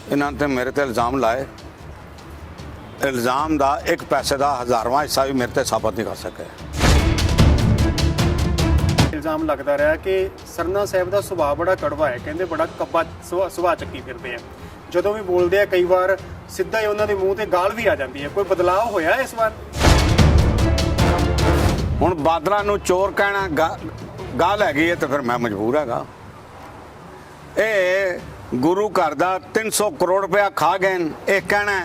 इन्होंने तो मेरे ते इल्ज़ाम लाए। इल्ज़ाम का एक पैसे का हज़ारवां हिस्सा भी मेरे ते साबित नहीं कर सके। इल्ज़ाम लगता रहा कि सरना साहब का सुभाव बड़ा कड़वा है, कहते बड़ा कब्बा सुभाव चक्की फिरते हैं। ਜਦੋਂ ਵੀ ਬੋਲਦੇ ਆ ਕਈ ਵਾਰ ਸਿੱਧਾ ਹੀ ਉਹਨਾਂ ਦੇ ਮੂੰਹ ਤੇ ਗਾਲ ਵੀ ਆ ਜਾਂਦੀ ਹੈ। ਕੋਈ ਬਦਲਾਅ ਹੋਇਆ ਇਸ ਵਾਰ? ਹੁਣ ਬਾਦਲਾਂ ਨੂੰ ਚੋਰ ਕਹਿਣਾ ਗਾਲ ਹੈਗੀ ਹੈ ਤੇ ਫਿਰ ਮੈਂ ਮਜਬੂਰ ਹੈਗਾ। ਇਹ ਗੁਰੂ ਘਰ ਦਾ 300 ਕਰੋੜ ਰੁਪਇਆ ਖਾ ਗਏ ਇਹ ਕਹਿਣਾ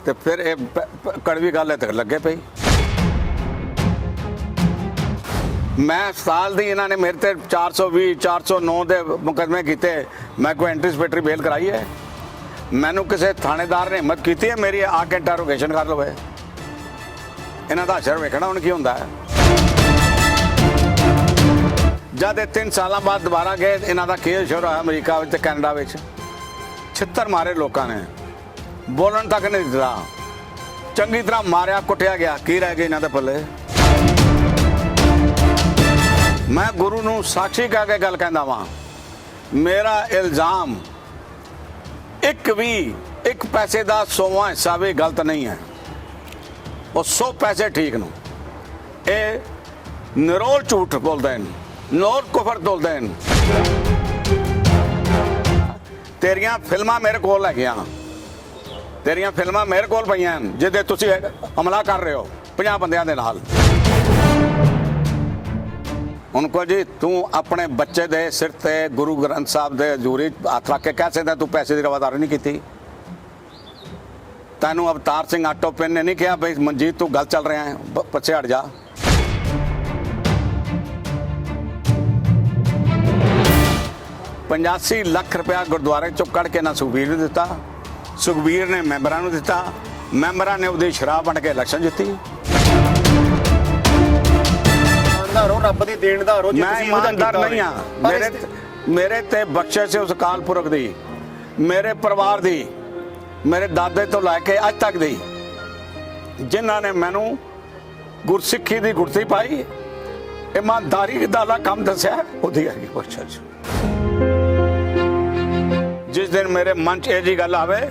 ਤੇ ਫਿਰ ਇਹ ਕੜਵੀ ਗੱਲ ਹੈ ਤੇ ਲੱਗੇ ਪਈ। मैं साल दी इन्होंने मेरे ते 420 409 के मुकदमे किए, मैं कोई एंटीसिपेटरी बेल कराई है? मैनू किसी थानेदार ने हिम्मत की है मेरी आके इंटरोगेशन कर लवे? इन्हों का अशर वेखना हूँ की होंगे। जब 3 साल बाद दोबारा गए इन्हों का केस शुरू होया अमरीका ते कैनेडा में, छित्तर मारे लोगों ने, बोलन तक नहीं दिता, चंगी तरह मारिया कुटिया गया, की रह गए इन्हों के पल्ले? मैं गुरु नूं साक्षी कह के गल कहंदा वां, मेरा इल्ज़ाम एक पैसे का 100वां हिस्सा भी गलत नहीं है, और 100 पैसे ठीक न। ये निरोल झूठ बोलते हैं, निरोल कुफर बोलते हैं। तेरियां फिल्मां मेरे कोल हैगियां, तेरियां फिल्मां मेरे कोल पईयां जिहदे तुसीं हमला कर रहे हो 50 बंदियां दे नाल। उनको जी तू अपने बच्चे दे सिर ते गुरु ग्रंथ साहब दे हजूरी हथ रख के कह सकता तू पैसे की रवादारी नहीं की? तैनू अवतार सिंह आटो पिन ने नहीं कहा भाई मनजीत तू गल चल रहा है, पीछे हट जा। 85 लाख रुपया गुरुद्वारे चो कढ़ के ना सुखबीर ने दिता, सुखबीर ने मैंबरां नूं दिता, मैंबरां ने उहदी शराब बन के इलैक्शन जित्ती। रब दी देनदार हो, मैं ईमानदार नहीं हाँ। मेरे ते बख्शिश उस अकाल पुरख दी, मेरे परिवार दी, मेरे दादे तो लैके अज तक दी, जिन्होंने मैनू गुरसिक्खी दी गुरती पाई, ईमानदारी दा काम दस्या, उहदी हैगी बख्शिश। जिस दिन मेरे मन च यह जी गल आवे,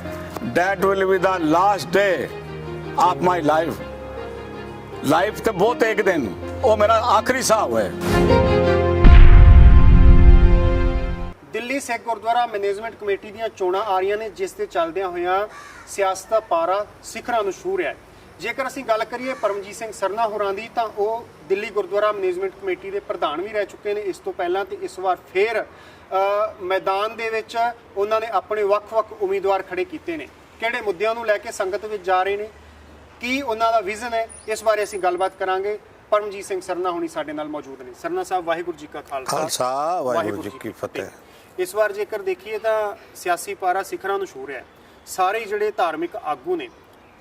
that will be the last day of my life, life तो बहुत एक दिन वो मेरा आखिरी साह है। दिल्ली सिख गुरुद्वारा मैनेजमेंट कमेटी ਦੀਆਂ ਚੋਣਾਂ ਆ ਰਹੀਆਂ ਨੇ, ਜਿਸ ਦੇ ਚੱਲਦਿਆਂ ਹੋਇਆਂ ਸਿਆਸਤ ਦਾ ਪਾਰਾ ਸਿਖਰਾਂ ਨੂੰ ਛੂਹ ਰਿਹਾ ਹੈ। ਜੇਕਰ ਅਸੀਂ ਗੱਲ ਕਰੀਏ ਪਰਮਜੀਤ ਸਿੰਘ ਸਰਨਾ ਹੋਰਾਂ ਦੀ, ਤਾਂ ਉਹ ਦਿੱਲੀ ਗੁਰਦੁਆਰਾ ਮੈਨੇਜਮੈਂਟ ਕਮੇਟੀ ਦੇ ਪ੍ਰਧਾਨ ਵੀ ਰਹਿ ਚੁੱਕੇ ਨੇ ਇਸ ਤੋਂ ਪਹਿਲਾਂ, ਤੇ ਇਸ ਵਾਰ ਫੇਰ ਮੈਦਾਨ ਦੇ ਵਿੱਚ ਉਹਨਾਂ ਨੇ ਆਪਣੇ ਵੱਖ-ਵੱਖ ਉਮੀਦਵਾਰ ਖੜੇ ਕੀਤੇ ਨੇ। ਕਿਹੜੇ ਮੁੱਦਿਆਂ ਨੂੰ ਲੈ ਕੇ ਸੰਗਤ ਵਿੱਚ ਜਾ ਰਹੇ ਨੇ, ਕੀ ਉਹਨਾਂ ਦਾ ਵਿਜ਼ਨ ਹੈ, ਇਸ ਬਾਰੇ ਅਸੀਂ ਗੱਲਬਾਤ ਕਰਾਂਗੇ। परमजीत सिंह सरना होनी साडे नाल मौजूद ने। सरना साहब वाहिगुरू जी का खालसा वाहिगुरू जी की फतेह। इस बार जेकर देखिए तो सियासी पारा सिखरां नूं छूह रहा है। सारे जिहड़े धार्मिक आगू ने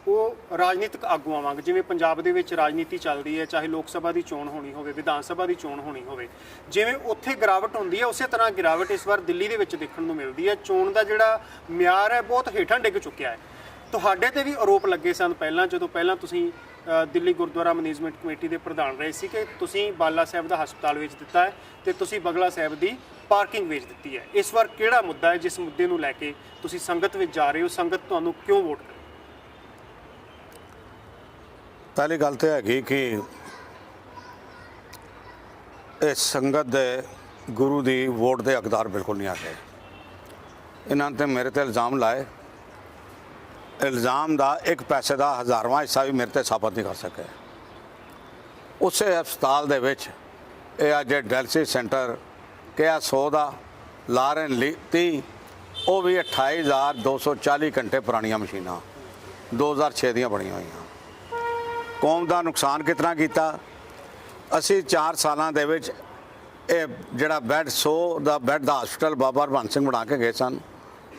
वो राजनीतिक आगूआं वांग, जिवें पंजाब दे विच राजनीति चल रही है, चाहे लोक सभा की चोण होनी होवे, विधान सभा की चोण होनी होवे, जिवें उत्थे गिरावट हुंदी है उसे तरह गिरावट इस बार दिल्ली दे विच देखण नूं मिलदी है। चोण का जिहड़ा म्यार है बहुत हेठां डिग चुक्या है। ਤੁਹਾਡੇ ਤੇ ਵੀ ਆਰੋਪ ਲੱਗੇ ਸਨ ਪਹਿਲਾਂ, ਜਦੋਂ ਪਹਿਲਾਂ ਤੁਸੀਂ ਦਿੱਲੀ ਗੁਰਦੁਆਰਾ ਮੈਨੇਜਮੈਂਟ ਕਮੇਟੀ ਦੇ ਪ੍ਰਧਾਨ ਰਹੇ ਸੀ, ਕਿ ਤੁਸੀਂ ਬਾਲਾ ਸਾਹਿਬ ਦਾ ਹਸਪਤਾਲ ਵੇਚ ਦਿੱਤਾ ਹੈ ਤੇ ਤੁਸੀਂ ਬਗਲਾ ਸਾਹਿਬ ਦੀ ਪਾਰਕਿੰਗ ਵੇਚ ਦਿੱਤੀ ਹੈ। ਇਸ ਵਾਰ ਕਿਹੜਾ ਮੁੱਦਾ ਹੈ ਜਿਸ ਮੁੱਦੇ ਨੂੰ ਲੈ ਕੇ ਤੁਸੀਂ ਸੰਗਤ ਵਿੱਚ ਜਾ ਰਹੇ ਹੋ? ਸੰਗਤ ਤੁਹਾਨੂੰ ਕਿਉਂ ਵੋਟ ਕਰੇ? ਪਹਿਲੀ ਗੱਲ ਤਾਂ ਹੈਗੀ ਕਿ ਇਹ ਸੰਗਤ ਦੇ ਗੁਰੂ ਦੀ ਵੋਟ ਦੇ ਹੱਕਦਾਰ ਬਿਲਕੁਲ ਨਹੀਂ ਆ ਗਏ। ਇਹਨਾਂ ਨੇ ਮੇਰੇ ਤੇ ਇਲਜ਼ਾਮ ਲਾਏ। इल्ज़ाम का एक पैसे का हज़ारवां हिस्सा भी मेरे ते साबित नहीं कर सके। उस हस्पताल दे विच अज डायलिसिस सेंटर क्या 100 का ला रहे 30, वो भी 28,240 घंटे पुरानिया मशीनां 2006 दियां बनी हुई। कौम का नुकसान कितना किया? असी 4 सालों दे विच जिहड़ा बैड 100 का बैड का हस्पताल बाबा हरबंस सिंह बना के गए सन,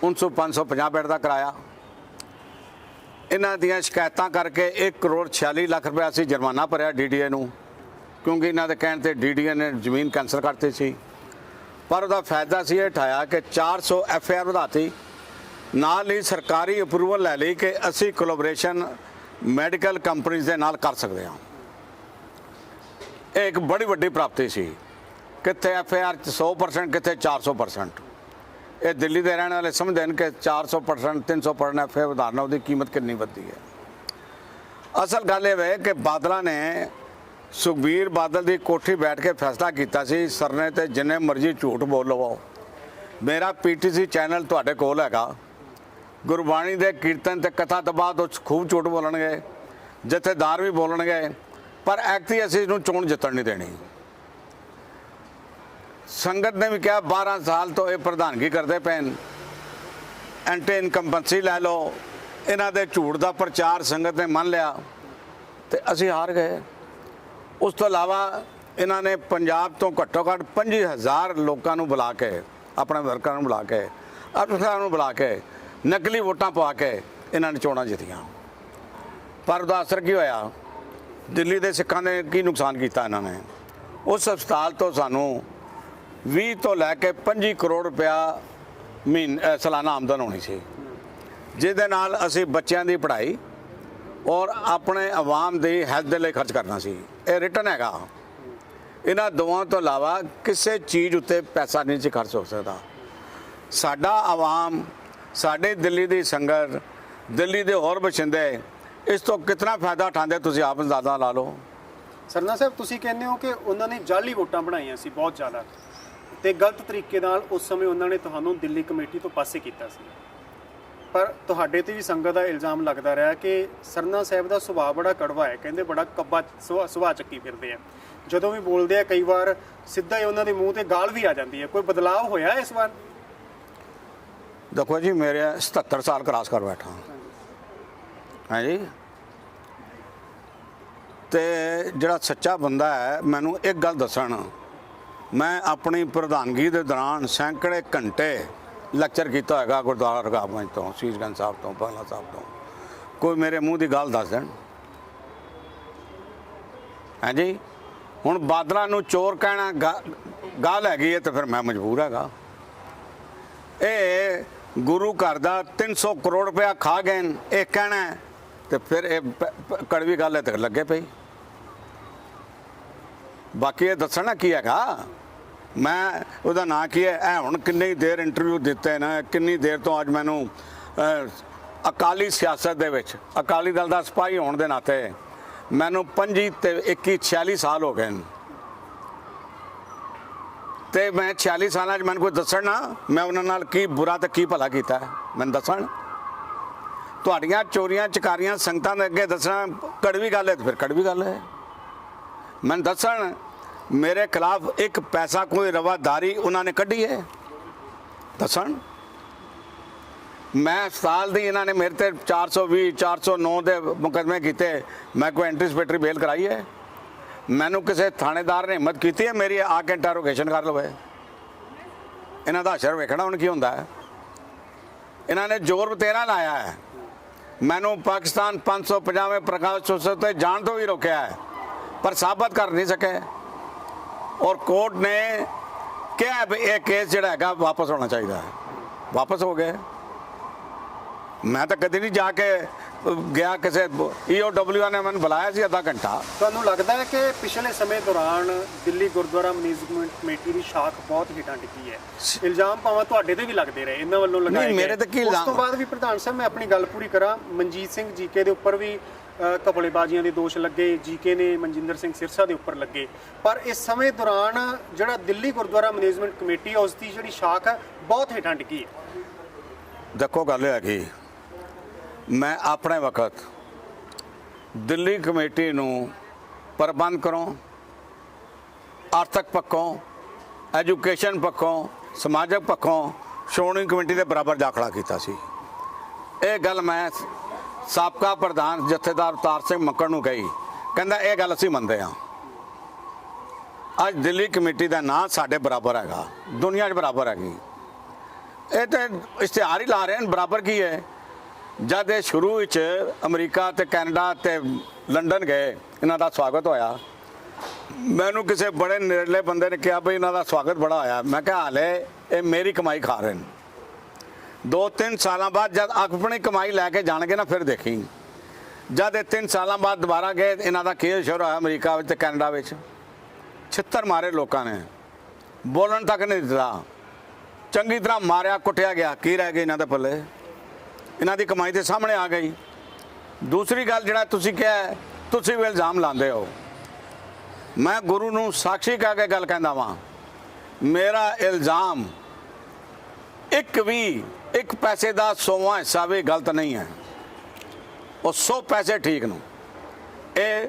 550 बैड का कराया। इन्हां दियां शिकायतां करके 1 करोड़ 46 लाख रुपया असीं जुर्माना भरिया DDA नूं, क्योंकि इन्हां दे कहण ते DDA ने जमीन कैंसल करती सी। पर उहदा फायदा सी ये उठाया कि 400 FIR वधाती, नाल ही सरकारी अप्रूवल लै लई कि असीं कोलैबोरेशन मैडिकल कंपनीज़ दे नाल कर सकदे हां। एक बड़ी वड्डी प्राप्ति सी। कित्थे FIR 100%, कित्थे 400%। ਇਹ ਦਿੱਲੀ ਦੇ ਰਹਿਣ ਵਾਲੇ ਸਮਝਦੇ ਨੇ ਕਿ 400% 300% ਫਿਰ ਵਧਾਉਣਾ ਉਹਦੀ ਕੀਮਤ ਕਿੰਨੀ ਵੱਧਦੀ ਹੈ। ਅਸਲ ਗੱਲ ਇਹ ਹੈ ਕਿ ਬਾਦਲਾਂ ਨੇ ਸੁਖਬੀਰ ਬਾਦਲ ਦੀ ਕੋਠੀ ਬੈਠ ਕੇ ਫੈਸਲਾ ਕੀਤਾ ਸੀ ਸਰਨੇ ਤੇ ਜਿੰਨੇ ਮਰਜ਼ੀ ਝੂਠ ਬੋਲ ਲਵੋ। ਮੇਰਾ ਪੀਟੀਸੀ ਚੈਨਲ ਤੁਹਾਡੇ ਕੋਲ ਹੈਗਾ, ਗੁਰਬਾਣੀ ਦੇ ਕੀਰਤਨ ਤੇ ਕਥਾ ਤੋਂ ਬਾਅਦ ਉਹ ਖੂਬ ਝੂਠ ਬੋਲਣਗੇ, ਜਥੇਦਾਰ ਵੀ ਬੋਲਣਗੇ, ਪਰ ਐਕਤੀ ਅਸੀਂ ਇਹਨੂੰ ਚੋਣ ਜਿੱਤਣ ਨਹੀਂ ਦੇਣੀ। ਸੰਗਤ ਨੇ ਵੀ ਕਿਹਾ 12 ਸਾਲ ਤੋਂ ਇਹ ਪ੍ਰਧਾਨਗੀ ਕਰਦੇ ਪਏ ਨੇ, ਐਂਟੀ ਇਨਕੰਬੈਂਸੀ ਲੈ ਲਓ, ਇਹਨਾਂ ਦੇ ਝੂਠ ਦਾ ਪ੍ਰਚਾਰ ਸੰਗਤ ਨੇ ਮੰਨ ਲਿਆ ਤੇ ਅਸੀਂ ਹਾਰ ਗਏ। ਉਸ ਤੋਂ ਇਲਾਵਾ ਇਹਨਾਂ ਨੇ ਪੰਜਾਬ ਤੋਂ ਘੱਟੋ ਘੱਟ 25,000 ਲੋਕਾਂ ਨੂੰ ਬੁਲਾ ਕੇ, ਆਪਣੇ ਵਰਕਰਾਂ ਨੂੰ ਬੁਲਾ ਕੇ, ਅਫਸਰਾਂ ਨੂੰ ਬੁਲਾ ਕੇ, ਨਕਲੀ ਵੋਟਾਂ ਪਵਾ ਕੇ ਇਹਨਾਂ ਨੇ ਚੋਣਾਂ ਜਿੱਤੀਆਂ। ਪਰ ਉਹਦਾ ਅਸਰ ਕੀ ਹੋਇਆ? ਦਿੱਲੀ ਦੇ ਸਿੱਖਾਂ ਨੇ ਕੀ ਨੁਕਸਾਨ ਕੀਤਾ ਇਹਨਾਂ ਨੇ? ਉਸ ਹਸਪਤਾਲ ਤੋਂ ਸਾਨੂੰ 20 ਤੋਂ ਲੈ ਕੇ 25 ਕਰੋੜ ਰੁਪਇਆ ਸਾਲਾਨਾ ਆਮਦਨ ਹੋਣੀ ਸੀ, ਜਿਹਦੇ ਨਾਲ ਅਸੀਂ ਬੱਚਿਆਂ ਦੀ ਪੜ੍ਹਾਈ ਔਰ ਆਪਣੇ ਆਵਾਮ ਦੀ ਹੈਲਥ ਦੇ ਲਈ ਖਰਚ ਕਰਨਾ ਸੀ। ਇਹ ਰਿਟਰਨ ਹੈਗਾ। ਇਹਨਾਂ ਦੋਵਾਂ ਤੋਂ ਇਲਾਵਾ ਕਿਸੇ ਚੀਜ਼ ਉੱਤੇ ਪੈਸਾ ਨਹੀਂ ਸੀ ਖਰਚ ਹੋ ਸਕਦਾ। ਸਾਡਾ ਆਵਾਮ, ਸਾਡੇ ਦਿੱਲੀ ਦੀ ਸੰਗਤ, ਦਿੱਲੀ ਦੇ ਹੋਰ ਬਸ਼ਿੰਦੇ ਇਸ ਤੋਂ ਕਿਤਨਾ ਫਾਇਦਾ ਉਠਾਉਂਦੇ ਤੁਸੀਂ ਆਪ ਅੰਦਾਜ਼ਾ ਲਾ ਲਓ। ਸਰਨਾ ਸਾਹਿਬ, ਤੁਸੀਂ ਕਹਿੰਦੇ ਹੋ ਕਿ ਉਹਨਾਂ ਨੇ ਜਾਲੀ ਵੋਟਾਂ ਬਣਾਈਆਂ ਸੀ ਬਹੁਤ ਜ਼ਿਆਦਾ, ਤੇ ਗਲਤ ਤਰੀਕੇ ਨਾਲ ਉਸ ਸਮੇਂ ਉਹਨਾਂ ਨੇ ਤੁਹਾਨੂੰ ਦਿੱਲੀ ਕਮੇਟੀ ਤੋਂ ਪਾਸੇ ਕੀਤਾ ਸੀ। ਪਰ ਤੁਹਾਡੇ ਤੇ ਵੀ ਸੰਗਤ ਦਾ ਇਲਜ਼ਾਮ ਲੱਗਦਾ ਰਿਹਾ ਕਿ ਸਰਨਾ ਸਾਹਿਬ ਦਾ ਸੁਭਾਅ ਬੜਾ ਕੜਵਾ ਹੈ, ਕਹਿੰਦੇ ਬੜਾ ਕੱਬਾ ਸੁਭਾਅ ਚੱਕੀ ਫਿਰਦੇ ਆ, ਜਦੋਂ ਵੀ ਬੋਲਦੇ ਆ ਕਈ ਵਾਰ ਸਿੱਧਾ ਹੀ ਉਹਨਾਂ ਦੇ ਮੂੰਹ ਤੇ ਗਾਲ ਵੀ ਆ ਜਾਂਦੀ ਹੈ। ਕੋਈ ਬਦਲਾਅ ਹੋਇਆ ਇਸ ਵਾਰ? ਦੇਖੋ ਜੀ, ਮੇਰੇ 77 ਸਾਲ ਕਰਾਸ ਕਰ ਬੈਠਾ ਹਾਂ ਜੀ, ਤੇ ਜਿਹੜਾ ਸੱਚਾ ਬੰਦਾ ਹੈ ਮੈਨੂੰ ਇੱਕ ਗੱਲ ਦੱਸਣ, ਮੈਂ ਆਪਣੀ ਪ੍ਰਧਾਨਗੀ ਦੇ ਦੌਰਾਨ ਸੈਂਕੜੇ ਘੰਟੇ ਲੈਕਚਰ ਕੀਤਾ ਹੋਏਗਾ ਗੁਰਦੁਆਰਾ ਰਕਾਬਗੰਜ ਤੋਂ, ਸੀਸਗੰਜ ਸਾਹਿਬ ਤੋਂ, ਬਾਲਾ ਸਾਹਿਬ ਤੋਂ। ਕੋਈ ਮੇਰੇ ਮੂੰਹ ਦੀ ਗੱਲ ਦੱਸ ਦੇਣ। ਹਾਂਜੀ, ਹੁਣ ਬਾਦਲਾਂ ਨੂੰ ਚੋਰ ਕਹਿਣਾ ਗੱਲ ਹੈਗੀ ਹੈ ਤੇ ਫਿਰ ਮੈਂ ਮਜਬੂਰ ਹੈਗਾ। ਇਹ ਗੁਰੂ ਘਰ ਦਾ 300 ਕਰੋੜ ਰੁਪਇਆ ਖਾ ਗਏ ਨੇ, ਇਹ ਕਹਿਣਾ ਤੇ ਫਿਰ ਇਹ ਕੜਵੀ ਗੱਲ ਹੈ ਤੇ ਲੱਗੇ ਪਈ। ਬਾਕੀ ਇਹ ਦੱਸਣਾ ਕੀ ਹੈਗਾ, ਮੈਂ ਉਹਦਾ ਨਾਂ ਕੀ ਹੈ, ਇਹ ਹੁਣ ਕਿੰਨੀ ਦੇਰ ਇੰਟਰਵਿਊ ਦਿੱਤੇ ਨੇ, ਕਿੰਨੀ ਦੇਰ ਤੋਂ ਅੱਜ ਮੈਨੂੰ ਅਕਾਲੀ ਸਿਆਸਤ ਦੇ ਵਿੱਚ ਅਕਾਲੀ ਦਲ ਦਾ ਸਿਪਾਹੀ ਹੋਣ ਦੇ ਨਾਤੇ ਮੈਨੂੰ 25 ਤੇ 21 46 ਸਾਲ ਹੋ ਗਏ ਨੇ, ਤੇ ਮੈਂ 46 ਸਾਲਾਂ 'ਚ ਮੈਨੂੰ ਕੋਈ ਦੱਸਣ ਨਾ ਮੈਂ ਉਹਨਾਂ ਨਾਲ ਕੀ ਬੁਰਾ ਤੇ ਕੀ ਭਲਾ ਕੀਤਾ, ਮੈਨੂੰ ਦੱਸਣ। ਤੁਹਾਡੀਆਂ ਚੋਰੀਆਂ ਚਕਾਰੀਆਂ ਸੰਗਤਾਂ ਦੇ ਅੱਗੇ ਦੱਸਣਾ ਕੜਵੀ ਗੱਲ ਹੈ ਤੇ ਫਿਰ ਕੜਵੀ ਗੱਲ ਹੈ। ਮੈਨੂੰ ਦੱਸਣ ਮੇਰੇ ਖਿਲਾਫ ਇੱਕ ਪੈਸਾ ਕੋਈ ਰਵਾਦਾਰੀ ਉਹਨਾਂ ਨੇ ਕੱਢੀ ਹੈ, ਦੱਸਣ। ਮੈਂ ਸਾਲ ਦੀ ਇਹਨਾਂ ਨੇ ਮੇਰੇ ਤੇ 420 409 ਦੇ ਮੁਕੱਦਮੇ ਕੀਤੇ, ਮੈਂ ਕੋਈ ਐਂਟੀਸਪੇਟਰੀ ਬੇਲ ਕਰਾਈ ਹੈ? ਮੈਨੂੰ ਕਿਸੇ ਥਾਣੇਦਾਰ ਨੇ ਹਿੰਮਤ ਕੀਤੀ ਹੈ ਮੇਰੀ ਆ ਕੇ ਇੰਟਰੋਗੇਸ਼ਨ ਕਰ ਲਵੇ? ਇਹਨਾਂ ਦਾ ਅਸਰ ਵੇਖਣਾ ਹੁਣ ਕੀ ਹੁੰਦਾ ਹੈ। ਇਹਨਾਂ ਨੇ ਜ਼ੋਰ ਬਤੇਰਾ ਲਾਇਆ ਹੈ, ਮੈਨੂੰ ਪਾਕਿਸਤਾਨ 550 ਪ੍ਰਕਾਸ਼ ਉਤਸਵ ਤੇ ਜਾਣ ਤੋਂ ਵੀ ਰੋਕਿਆ ਹੈ, ਪਰ ਸਾਬਤ ਕਰ ਨਹੀਂ ਸਕੇ। ਔਰ ਕੋਰਟ ਨੇ ਕਿਹਾ ਵੀ ਇਹ ਕੇਸ ਜਿਹੜਾ ਹੈਗਾ ਵਾਪਸ ਹੋਣਾ ਚਾਹੀਦਾ ਹੈ, ਵਾਪਸ ਹੋ ਗਏ। ਮੈਂ ਤਾਂ ਕਦੇ ਨਹੀਂ ਜਾ ਕੇ ਗਿਆ, ਕਿਸੇ EOW ਨੇ ਮੈਨੂੰ ਬੁਲਾਇਆ ਸੀ ਅੱਧਾ ਘੰਟਾ। ਤੁਹਾਨੂੰ ਲੱਗਦਾ ਹੈ ਕਿ ਪਿਛਲੇ ਸਮੇਂ ਦੌਰਾਨ ਦਿੱਲੀ ਗੁਰਦੁਆਰਾ ਮੈਨੇਜਮੈਂਟ ਕਮੇਟੀ ਦੀ ਸ਼ਾਖ ਬਹੁਤ ਹੇਠਾਂ ਡਿੱਗੀ ਹੈ? ਇਲਜ਼ਾਮ ਭਾਵੇਂ ਤੁਹਾਡੇ ਤੇ ਵੀ ਲੱਗਦੇ ਰਹੇ, ਇਹਨਾਂ ਵੱਲੋਂ ਲਗਾਏ ਨਹੀਂ, ਮੇਰੇ ਤੇ ਕੀ ਇਲਜ਼ਾਮ? ਉਸ ਤੋਂ ਬਾਅਦ ਵੀ ਪ੍ਰਧਾਨ ਸਾਹਿਬ ਮੈਂ ਆਪਣੀ ਗੱਲ ਪੂਰੀ ਕਰਾਂ, ਮਨਜੀਤ ਸਿੰਘ ਜੀਕੇ ਦੇ ਉੱਪਰ ਵੀ ਘਪਲੇਬਾਜ਼ੀਆਂ ਦੇ ਦੋਸ਼ ਲੱਗੇ, ਜੀਕੇ ਨੇ ਮਨਜਿੰਦਰ ਸਿੰਘ ਸਿਰਸਾ ਦੇ ਉੱਪਰ ਲੱਗੇ, ਪਰ ਇਸ ਸਮੇਂ ਦੌਰਾਨ ਜਿਹੜਾ ਦਿੱਲੀ ਗੁਰਦੁਆਰਾ ਮੈਨੇਜਮੈਂਟ ਕਮੇਟੀ ਹੈ ਉਸ ਦੀ ਜਿਹੜੀ ਸ਼ਾਖ ਹੈ ਬਹੁਤ ਹੇਠਾਂ ਡਿੱਗੀ ਹੈ। ਦੇਖੋ ਗੱਲ ਇਹ ਹੈਗੀ, ਮੈਂ ਆਪਣੇ ਵਕਤ ਦਿੱਲੀ ਕਮੇਟੀ ਨੂੰ ਪ੍ਰਬੰਧ ਕਰੋ, ਆਰਥਿਕ ਪੱਖੋਂ, ਐਜੂਕੇਸ਼ਨ ਪੱਖੋਂ, ਸਮਾਜਿਕ ਪੱਖੋਂ ਸ਼੍ਰੋਮਣੀ ਕਮੇਟੀ ਦੇ ਬਰਾਬਰ ਦਾਖਲਾ ਕੀਤਾ ਸੀ। ਇਹ ਗੱਲ ਮੈਂ ਸਾਬਕਾ ਪ੍ਰਧਾਨ ਜਥੇਦਾਰ ਅਵਤਾਰ ਸਿੰਘ ਮੱਕੜ ਨੂੰ ਕਹੀ, ਕਹਿੰਦਾ ਇਹ ਗੱਲ ਅਸੀਂ ਮੰਨਦੇ ਹਾਂ। ਅੱਜ ਦਿੱਲੀ ਕਮੇਟੀ ਦਾ ਨਾਂ ਸਾਡੇ ਬਰਾਬਰ ਹੈਗਾ, ਦੁਨੀਆ 'ਚ ਬਰਾਬਰ ਹੈਗੀ। ਇਹ ਤਾਂ ਇਸ਼ਤਿਹਾਰ ਹੀ ਲਾ ਰਹੇ ਹਨ, ਬਰਾਬਰ ਕੀ ਹੈ। ਜਦ ਇਹ ਸ਼ੁਰੂ ਵਿੱਚ ਅਮਰੀਕਾ ਤੇ ਕੈਨੇਡਾ ਤੇ ਲੰਡਨ ਗਏ, ਇਹਨਾਂ ਦਾ ਸਵਾਗਤ ਹੋਇਆ। ਮੈਨੂੰ ਕਿਸੇ ਬੜੇ ਨੇੜਲੇ ਬੰਦੇ ਨੇ ਕਿਹਾ ਬਈ ਇਹਨਾਂ ਦਾ ਸਵਾਗਤ ਬੜਾ ਹੋਇਆ। ਮੈਂ ਕਿਹਾ ਹਾਲੇ ਇਹ ਮੇਰੀ ਕਮਾਈ ਖਾ ਰਹੇ ਨੇ, 2-3 ਸਾਲਾਂ ਬਾਅਦ ਜਦ ਆਪਣੀ ਕਮਾਈ ਲੈ ਕੇ ਜਾਣਗੇ ਨਾ ਫਿਰ ਦੇਖੀ। ਜਦ ਇਹ 3 ਸਾਲਾਂ ਬਾਅਦ ਦੁਬਾਰਾ ਗਏ, ਇਹਨਾਂ ਦਾ ਕੀ ਸ਼ੁਰੂ ਹੋਇਆ ਅਮਰੀਕਾ ਵਿੱਚ ਤੇ ਕੈਨੇਡਾ ਵਿੱਚ, ਛਿੱਤਰ ਮਾਰੇ ਲੋਕਾਂ ਨੇ, ਬੋਲਣ ਤੱਕ ਨਹੀਂ ਦਿੱਤਾ। ਚੰਗੀ ਤਰ੍ਹਾਂ ਮਾਰਿਆ ਕੁੱਟਿਆ ਗਿਆ, ਕੀ ਰਹਿ ਗਿਆ ਇਹਨਾਂ ਦੇ ਪੱਲੇ? ਇਹਨਾਂ ਦੀ ਕਮਾਈ ਦੇ ਸਾਹਮਣੇ ਆ ਗਈ। ਦੂਸਰੀ ਗੱਲ, ਜਿਹੜਾ ਤੁਸੀਂ ਕਿਹਾ ਹੈ, ਤੁਸੀਂ ਵੀ ਇਲਜ਼ਾਮ ਲਾਉਂਦੇ ਹੋ। ਮੈਂ ਗੁਰੂ ਨੂੰ ਸਾਖੀ ਕਹਿ ਕੇ ਗੱਲ ਕਹਿੰਦਾ ਵਾਂ, ਮੇਰਾ ਇਲਜ਼ਾਮ ਇੱਕ ਪੈਸੇ ਦਾ 100ਵਾਂ ਹਿੱਸਾ ਵੀ ਗਲਤ ਨਹੀਂ ਹੈ। ਉਹ 100 ਪੈਸੇ ਠੀਕ ਨੂੰ। ਇਹ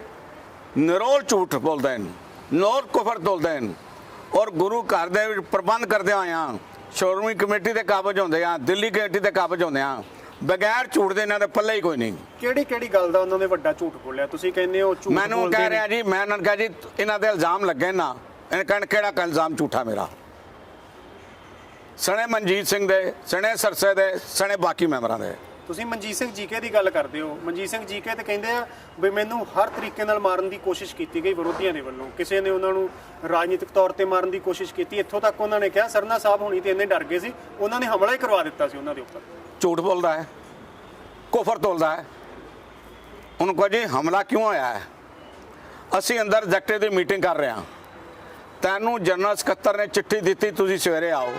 ਨਿਰੋਲ ਝੂਠ ਬੋਲਦੇ ਨੇ, ਨੋਰ ਕੁਫਰ ਬੋਲਦੇ ਨੇ। ਔਰ ਗੁਰੂ ਘਰ ਦੇ ਵਿੱਚ ਪ੍ਰਬੰਧ ਕਰਦੇ ਆਇਆ, ਸ਼੍ਰੋਮਣੀ ਕਮੇਟੀ ਦੇ ਕਾਬਜ ਹੁੰਦੇ ਆ, ਦਿੱਲੀ ਕਮੇਟੀ ਦੇ ਕਾਬਜ ਹੁੰਦੇ ਆ, ਬਗੈਰ ਝੂਠ ਦੇ ਇਹਨਾਂ ਦੇ ਪੱਲੇ ਹੀ ਕੋਈ ਨਹੀਂ। ਕਿਹੜੀ ਗੱਲ ਦਾ ਉਹਨਾਂ ਨੇ ਵੱਡਾ ਝੂਠ ਬੋਲਿਆ? ਤੁਸੀਂ ਕਹਿੰਦੇ ਹੋ ਝੂਠ ਮੈਨੂੰ ਕਹਿ ਰਿਹਾ ਜੀ, ਮੈਂ ਇਹਨਾਂ ਨੂੰ ਕਿਹਾ ਜੀ ਇਹਨਾਂ ਦੇ ਇਲਜ਼ਾਮ ਲੱਗੇ ਨਾ, ਇਹਨੇ ਕਹਿਣ ਕਿਹੜਾ ਇਲਜ਼ਾਮ ਝੂਠਾ ਮੇਰਾ? ਸਣੇ ਮਨਜੀਤ ਸਿੰਘ ਦੇ, ਸਣੇ ਸਰਸੇ ਦੇ, ਸਣੇ ਬਾਕੀ ਮੈਂਬਰਾਂ ਦੇ। ਤੁਸੀਂ ਮਨਜੀਤ ਸਿੰਘ ਜੀਕੇ ਦੀ ਗੱਲ ਕਰਦੇ ਹੋ। ਮਨਜੀਤ ਸਿੰਘ ਜੀਕੇ ਤੇ ਕਹਿੰਦੇ ਆ ਵੀ ਮੈਨੂੰ ਹਰ ਤਰੀਕੇ ਨਾਲ ਮਾਰਨ ਦੀ ਕੋਸ਼ਿਸ਼ ਕੀਤੀ ਗਈ ਵਿਰੋਧੀਆਂ ਦੇ ਵੱਲੋਂ, ਕਿਸੇ ਨੇ ਉਹਨਾਂ ਨੂੰ ਰਾਜਨੀਤਿਕ ਤੌਰ ਤੇ ਮਾਰਨ ਦੀ ਕੋਸ਼ਿਸ਼ ਕੀਤੀ। ਇੱਥੋਂ ਤੱਕ ਉਹਨਾਂ ਨੇ ਕਿਹਾ ਸਰਨਾ ਸਾਹਿਬ ਹੋਣੀ ਤੇ ਇੰਨੇ ਡਰ ਗਏ ਸੀ, ਉਹਨਾਂ ਨੇ ਹਮਲਾ ਹੀ ਕਰਵਾ ਦਿੱਤਾ ਸੀ ਉਹਨਾਂ ਦੇ ਉੱਪਰ। ਝੂਠ ਬੋਲਦਾ ਹੈ, ਕੁਫਰ ਤੋਲਦਾ ਹੈ। ਉਹਨੂੰ ਕਹੋ ਜੀ ਹਮਲਾ ਕਿਉਂ ਹੋਇਆ ਹੈ? ਅਸੀਂ ਅੰਦਰ ਐਗਜ਼ੈਕਟਿਵ ਦੀ ਮੀਟਿੰਗ ਕਰ ਰਹੇ ਹਾਂ, ਤੈਨੂੰ ਜਨਰਲ ਸਕੱਤਰ ਨੇ ਚਿੱਠੀ ਦਿੱਤੀ, ਤੁਸੀਂ ਸਵੇਰੇ ਆਓ।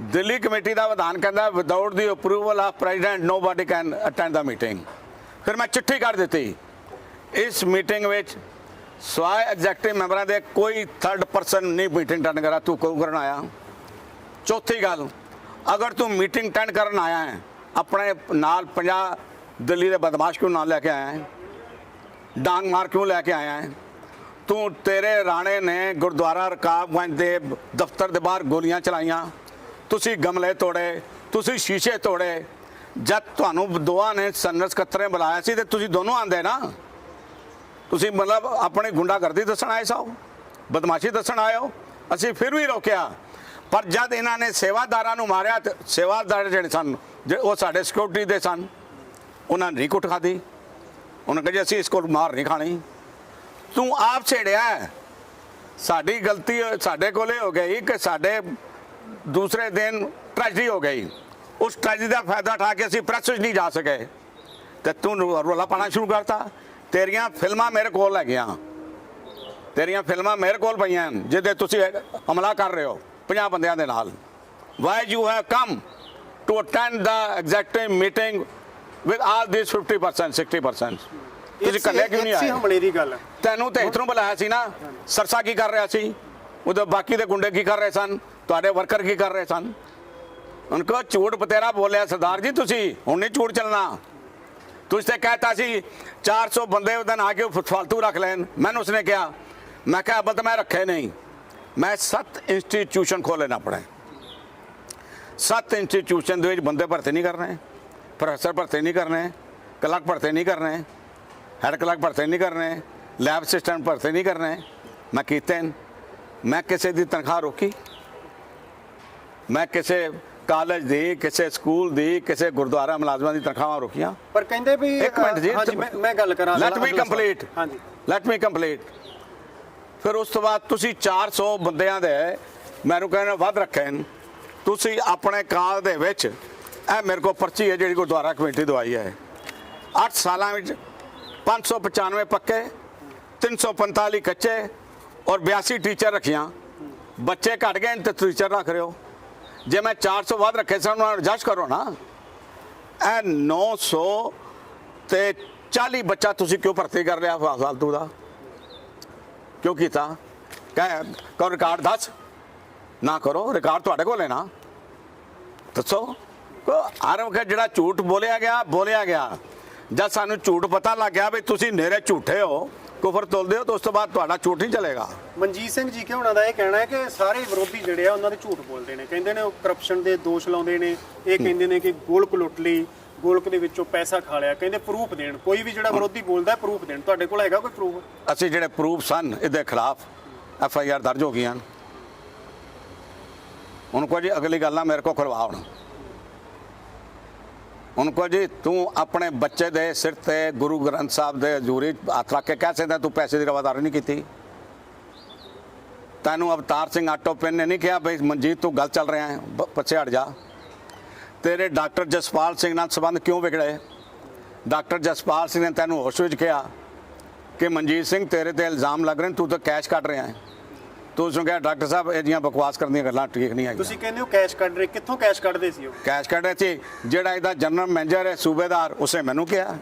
ਦਿੱਲੀ ਕਮੇਟੀ ਦਾ ਵਿਧਾਨ ਕਹਿੰਦਾ without the approval of president nobody can attend the meeting. ਫਿਰ ਮੈਂ ਚਿੱਠੀ ਕਰ ਦਿੱਤੀ। ਇਸ ਮੀਟਿੰਗ ਵਿੱਚ ਸਵਾਏ ਐਗਜ਼ੈਕਟਿਵ ਮੈਂਬਰਾਂ ਦੇ ਕੋਈ ਥਰਡ ਪਰਸਨ ਨਹੀਂ ਮੀਟਿੰਗ ਅਟੈਂਡ ਕਰਾ, ਤੂੰ ਕਿਉਂ ਕਰਨ ਆਇਆ? ਚੌਥੀ ਗੱਲ, ਅਗਰ ਤੂੰ ਮੀਟਿੰਗ ਅਟੈਂਡ ਕਰਨ ਆਇਆ ਹੈ, ਆਪਣੇ ਨਾਲ 50 ਦਿੱਲੀ ਦੇ ਬਦਮਾਸ਼ ਕਿਉਂ ਨਾਲ ਲੈ ਕੇ ਆਇਆ ਹੈ? ਡਾਂਗ ਮਾਰ ਕਿਉਂ ਲੈ ਕੇ ਆਇਆ ਹੈ? ਤੂੰ, ਤੇਰੇ ਰਾਣੇ ਨੇ ਗੁਰਦੁਆਰਾ ਰਕਾਬਗੰਜ ਦੇ ਦਫ਼ਤਰ ਦੇ ਬਾਹਰ ਗੋਲੀਆਂ ਚਲਾਈਆਂ, ਤੁਸੀਂ ਗਮਲੇ ਤੋੜੇ, ਤੁਸੀਂ ਸ਼ੀਸ਼ੇ ਤੋੜੇ। ਜਦ ਤੁਹਾਨੂੰ ਦੋਵਾਂ ਨੇ ਸੰਨਤ ਸਕੱਤਰ ਨੇ ਬੁਲਾਇਆ ਸੀ ਤੇ ਤੁਸੀਂ ਦੋਨੋਂ ਆਂਦੇ ਨਾ। ਤੁਸੀਂ ਮਤਲਬ ਆਪਣੀ ਗੁੰਡਾਗਰਦੀ ਦੱਸਣ ਆਏ ਸੋ, ਬਦਮਾਸ਼ੀ ਦੱਸਣ ਆਏ ਹੋ। ਅਸੀਂ ਫਿਰ ਵੀ ਰੋਕਿਆ, ਪਰ ਜਦ ਇਹਨਾਂ ਨੇ ਸੇਵਾਦਾਰਾਂ ਨੂੰ ਮਾਰਿਆ ਤੇ ਸੇਵਾਦਾਰ ਜਿਹੜੇ ਸਨ, ਉਹ ਸਾਡੇ ਸਿਕਿਉਰਿਟੀ ਦੇ ਸਨ, ਉਹਨਾਂ ਨੇ ਨਹੀਂ ਕੁੱਟ ਖਾਧੀ। ਉਹਨਾਂ ਕਹਿੰਦੇ ਅਸੀਂ ਇਸ ਕੋਲ ਮਾਰ ਨਹੀਂ ਖਾਣੀ। ਤੂੰ ਆਪ ਛੇੜਿਆ। ਸਾਡੀ ਗਲਤੀ ਸਾਡੇ ਕੋਲੇ ਹੋ ਗਈ ਕਿ ਸਾਡੇ ਦੂਸਰੇ ਦਿਨ ਟ੍ਰੈਜਡੀ ਹੋ ਗਈ। ਉਸ ਟ੍ਰੈਜਡੀ ਦਾ ਫਾਇਦਾ ਉਠਾ ਕੇ ਅਸੀਂ ਪ੍ਰੈਸ ਵਿੱਚ ਨਹੀਂ ਜਾ ਸਕੇ ਤੇ ਤੂੰ ਰੌਲਾ ਪਾਣਾ ਸ਼ੁਰੂ ਕਰਤਾ। ਤੇਰੀਆਂ ਫਿਲਮਾਂ ਮੇਰੇ ਕੋਲ ਹੈਗੀਆਂ, ਤੇਰੀਆਂ ਫਿਲਮਾਂ ਮੇਰੇ ਕੋਲ ਪਈਆਂ ਜਿਹਦੇ ਤੁਸੀਂ ਹਮਲਾ ਕਰ ਰਹੇ ਹੋ 50 ਬੰਦਿਆਂ ਦੇ ਨਾਲ। Why you have come to attend the executive meeting with all this 50% 60%? ਤੁਸੀਂ ਕੱਲੇ ਕਿਉਂ ਨਹੀਂ ਆਏ? ਹਮਲੇ ਦੀ ਗੱਲ ਤੈਨੂੰ ਤੇ ਇੱਥੋਂ ਬੁਲਾਇਆ ਸੀ ਨਾ। ਸਰਸਾ ਕੀ ਕਰ ਰਿਹਾ ਸੀ? ਉਹਦੇ ਬਾਕੀ ਦੇ ਗੁੰਡੇ ਕੀ ਕਰ ਰਹੇ ਸਨ? ਤੁਹਾਡੇ ਵਰਕਰ ਕੀ ਕਰ ਰਹੇ ਸਨ? ਉਹਨਾਂ ਕੋ ਝੂਠ ਬਤੇਰਾ ਬੋਲਿਆ ਸਰਦਾਰ ਜੀ, ਤੁਸੀਂ ਹੁਣ ਨਹੀਂ ਝੂਠ ਚੱਲਣਾ। ਤੁਸੀਂ ਤੇ ਕਹਿਤਾ ਸੀ 400 ਬੰਦੇ ਉਹਦੇ ਨਾਲ ਆ ਕੇ ਫਾਲਤੂ ਰੱਖ ਲੈਣ। ਮੈਨੂੰ ਉਸਨੇ ਕਿਹਾ, ਮੈਂ ਕਿਹਾ ਅਬਲ ਤਾਂ ਮੈਂ ਰੱਖੇ ਨਹੀਂ। ਮੈਂ 7 ਇੰਸਟੀਚਿਊਸ਼ਨ ਖੋਲੇ ਨਾ ਆਪਣੇ। 7 ਇੰਸਟੀਚਿਊਸ਼ਨ ਦੇ ਵਿੱਚ ਬੰਦੇ ਭਰਤੀ ਨਹੀਂ ਕਰਨੇ, ਪ੍ਰੋਫੈਸਰ ਭਰਤੀ ਨਹੀਂ ਕਰਨੇ, ਕਲਰਕ ਭਰਤੀ ਨਹੀਂ ਕਰਨੇ, ਹੈਡ ਕਲਰਕ ਭਰਤੀ ਨਹੀਂ ਕਰਨੇ, ਲੈਬ ਅਸਿਸਟੈਂਟ ਭਰਤੀ ਨਹੀਂ ਕਰਨੇ। ਮੈਂ ਕੀਤੇ। ਮੈਂ ਕਿਸੇ ਦੀ ਤਨਖਾਹ ਰੋਕੀ? ਮੈਂ ਕਿਸੇ ਕਾਲਜ ਦੀ, ਕਿਸੇ ਸਕੂਲ ਦੀ, ਕਿਸੇ ਗੁਰਦੁਆਰਾ ਮੁਲਾਜ਼ਮਾਂ ਦੀ ਤਨਖਾਹਾਂ ਰੋਕੀਆਂ? ਪਰ ਕਹਿੰਦੇ ਵੀ ਇੱਕ ਮਿੰਟ ਜੀ, ਹਾਂਜੀ ਮੈਂ ਗੱਲ ਕਰਾਂ। Let me complete. ਹਾਂਜੀ, ਲੈਟ ਮੀ ਕੰਪਲੀਟ। ਫਿਰ ਉਸ ਤੋਂ ਬਾਅਦ ਤੁਸੀਂ 400 ਬੰਦਿਆਂ ਦੇ ਮੈਨੂੰ ਕਹਿੰਦੇ ਵੱਧ ਰੱਖੇ ਨੇ। ਤੁਸੀਂ ਆਪਣੇ ਕਾਲ ਦੇ ਵਿੱਚ, ਇਹ ਮੇਰੇ ਕੋਲ ਪਰਚੀ ਹੈ ਜਿਹੜੀ ਗੁਰਦੁਆਰਾ ਕਮੇਟੀ ਦਵਾਈ ਹੈ, 8 ਸਾਲਾਂ ਵਿੱਚ 595 ਪੱਕੇ, 345 ਕੱਚੇ ਔਰ 82 ਟੀਚਰ ਰੱਖੀਆਂ। ਬੱਚੇ ਘਟ ਗਏ ਤੇ ਟੀਚਰ ਰੱਖ ਰਹੇ ਹੋ। ਜੇ ਮੈਂ 400 ਵੱਧ ਰੱਖੇ ਸਨ, ਉਹਨਾਂ ਨੂੰ ਐਡਜਸਟ ਕਰੋ ਨਾ। ਇਹ 900 ਤੇ 40 ਬੱਚਾ ਤੁਸੀਂ ਕਿਉਂ ਭਰਤੀ ਕਰ ਲਿਆ ਫਾਲਤੂ ਦਾ? ਕਿਉਂ ਕੀਤਾ? ਕਹੋ ਰਿਕਾਰਡ ਦੱਸ ਨਾ ਕਰੋ। ਰਿਕਾਰਡ ਤੁਹਾਡੇ ਕੋਲ ਹੈ ਨਾ, ਦੱਸੋ। ਹਰ ਵਕਤ ਜਿਹੜਾ ਝੂਠ ਬੋਲਿਆ ਗਿਆ। ਜਦ ਸਾਨੂੰ ਝੂਠ ਪਤਾ ਲੱਗ ਗਿਆ ਵੀ ਤੁਸੀਂ ਨੇਰੇ ਝੂਠੇ ਹੋ, ਕੁਫਰ ਤੋਲਦੇ ਹੋ, ਤਾਂ ਉਸ ਤੋਂ ਬਾਅਦ ਤੁਹਾਡਾ ਝੂਠ ਨਹੀਂ ਚੱਲੇਗਾ। ਮਨਜੀਤ ਸਿੰਘ ਜੀ ਉਹਨਾਂ ਦਾ ਇਹ ਕਹਿਣਾ ਹੈ ਕਿ ਸਾਰੇ ਵਿਰੋਧੀ ਜਿਹੜੇ ਆ ਉਹਨਾਂ ਦੇ ਝੂਠ ਬੋਲਦੇ ਨੇ। ਕਹਿੰਦੇ ਨੇ ਉਹ ਕਰਪਸ਼ਨ ਦੇ ਦੋਸ਼ ਲਾਉਂਦੇ ਨੇ। ਇਹ ਕਹਿੰਦੇ ਨੇ ਕਿ ਗੋਲਕ ਲੁੱਟ ਲਈ, ਗੋਲਕ ਦੇ ਵਿੱਚੋਂ ਪੈਸਾ ਖਾ ਲਿਆ। ਕਹਿੰਦੇ ਪ੍ਰੂਫ ਦੇਣ। ਕੋਈ ਵੀ ਜਿਹੜਾ ਵਿਰੋਧੀ ਬੋਲਦਾ ਪ੍ਰੂਫ ਦੇਣ। ਤੁਹਾਡੇ ਕੋਲ ਹੈਗਾ ਕੋਈ ਪ੍ਰੂਫ? ਅਸੀਂ ਜਿਹੜੇ ਪ੍ਰੂਫ ਸਨ ਇਹਦੇ ਖਿਲਾਫ FIR ਦਰਜ ਹੋ ਗਈਆਂ। ਹੁਣ ਕੋ ਜੀ ਅਗਲੀ ਗੱਲ ਨਾ ਮੇਰੇ ਕੋਲ ਕਰਵਾਉਣ। उनको जी तू अपने बच्चे दे सिर ते गुरु ग्रंथ साहब दे हजूरी हथ रख के कह सकता तू पैसे की रवादारी नहीं की? तैनू अवतार सिंह आटोपिन ने नहीं कहा भाई मनजीत तू गल चल रहा है, पीछे हट जा। तेरे डॉक्टर जसपाल सिंह नाल संबंध क्यों बिगड़े? डॉक्टर जसपाल सिंह ने तैनू होश विच कहा कि मनजीत सिंह तेरे ते इल्ज़ाम लग रहे हैं, तू तो कैश कट रहा है। ਤੁਸੀਂ ਕਿਹਾ ਡਾਕਟਰ ਸਾਹਿਬ ਇਹ ਜੀਆਂ ਬਕਵਾਸ ਕਰਨ ਦੀਆਂ ਗੱਲਾਂ ਠੀਕ ਨਹੀਂ ਆਈਆਂ। ਤੁਸੀਂ ਕਹਿੰਦੇ ਹੋ ਕੈਸ਼ ਕੱਢ ਰਹੇ, ਕਿੱਥੋਂ ਕੈਸ਼ ਕੱਢਦੇ ਸੀ ਉਹ? ਕੈਸ਼ ਕੱਢੇ ਸੀ ਜਿਹੜਾ ਇਹਦਾ ਜਨਰਲ ਮੈਨੇਜਰ ਹੈ ਸੂਬੇਦਾਰ, ਉਸੇ ਮੈਨੂੰ ਕਿਹਾ।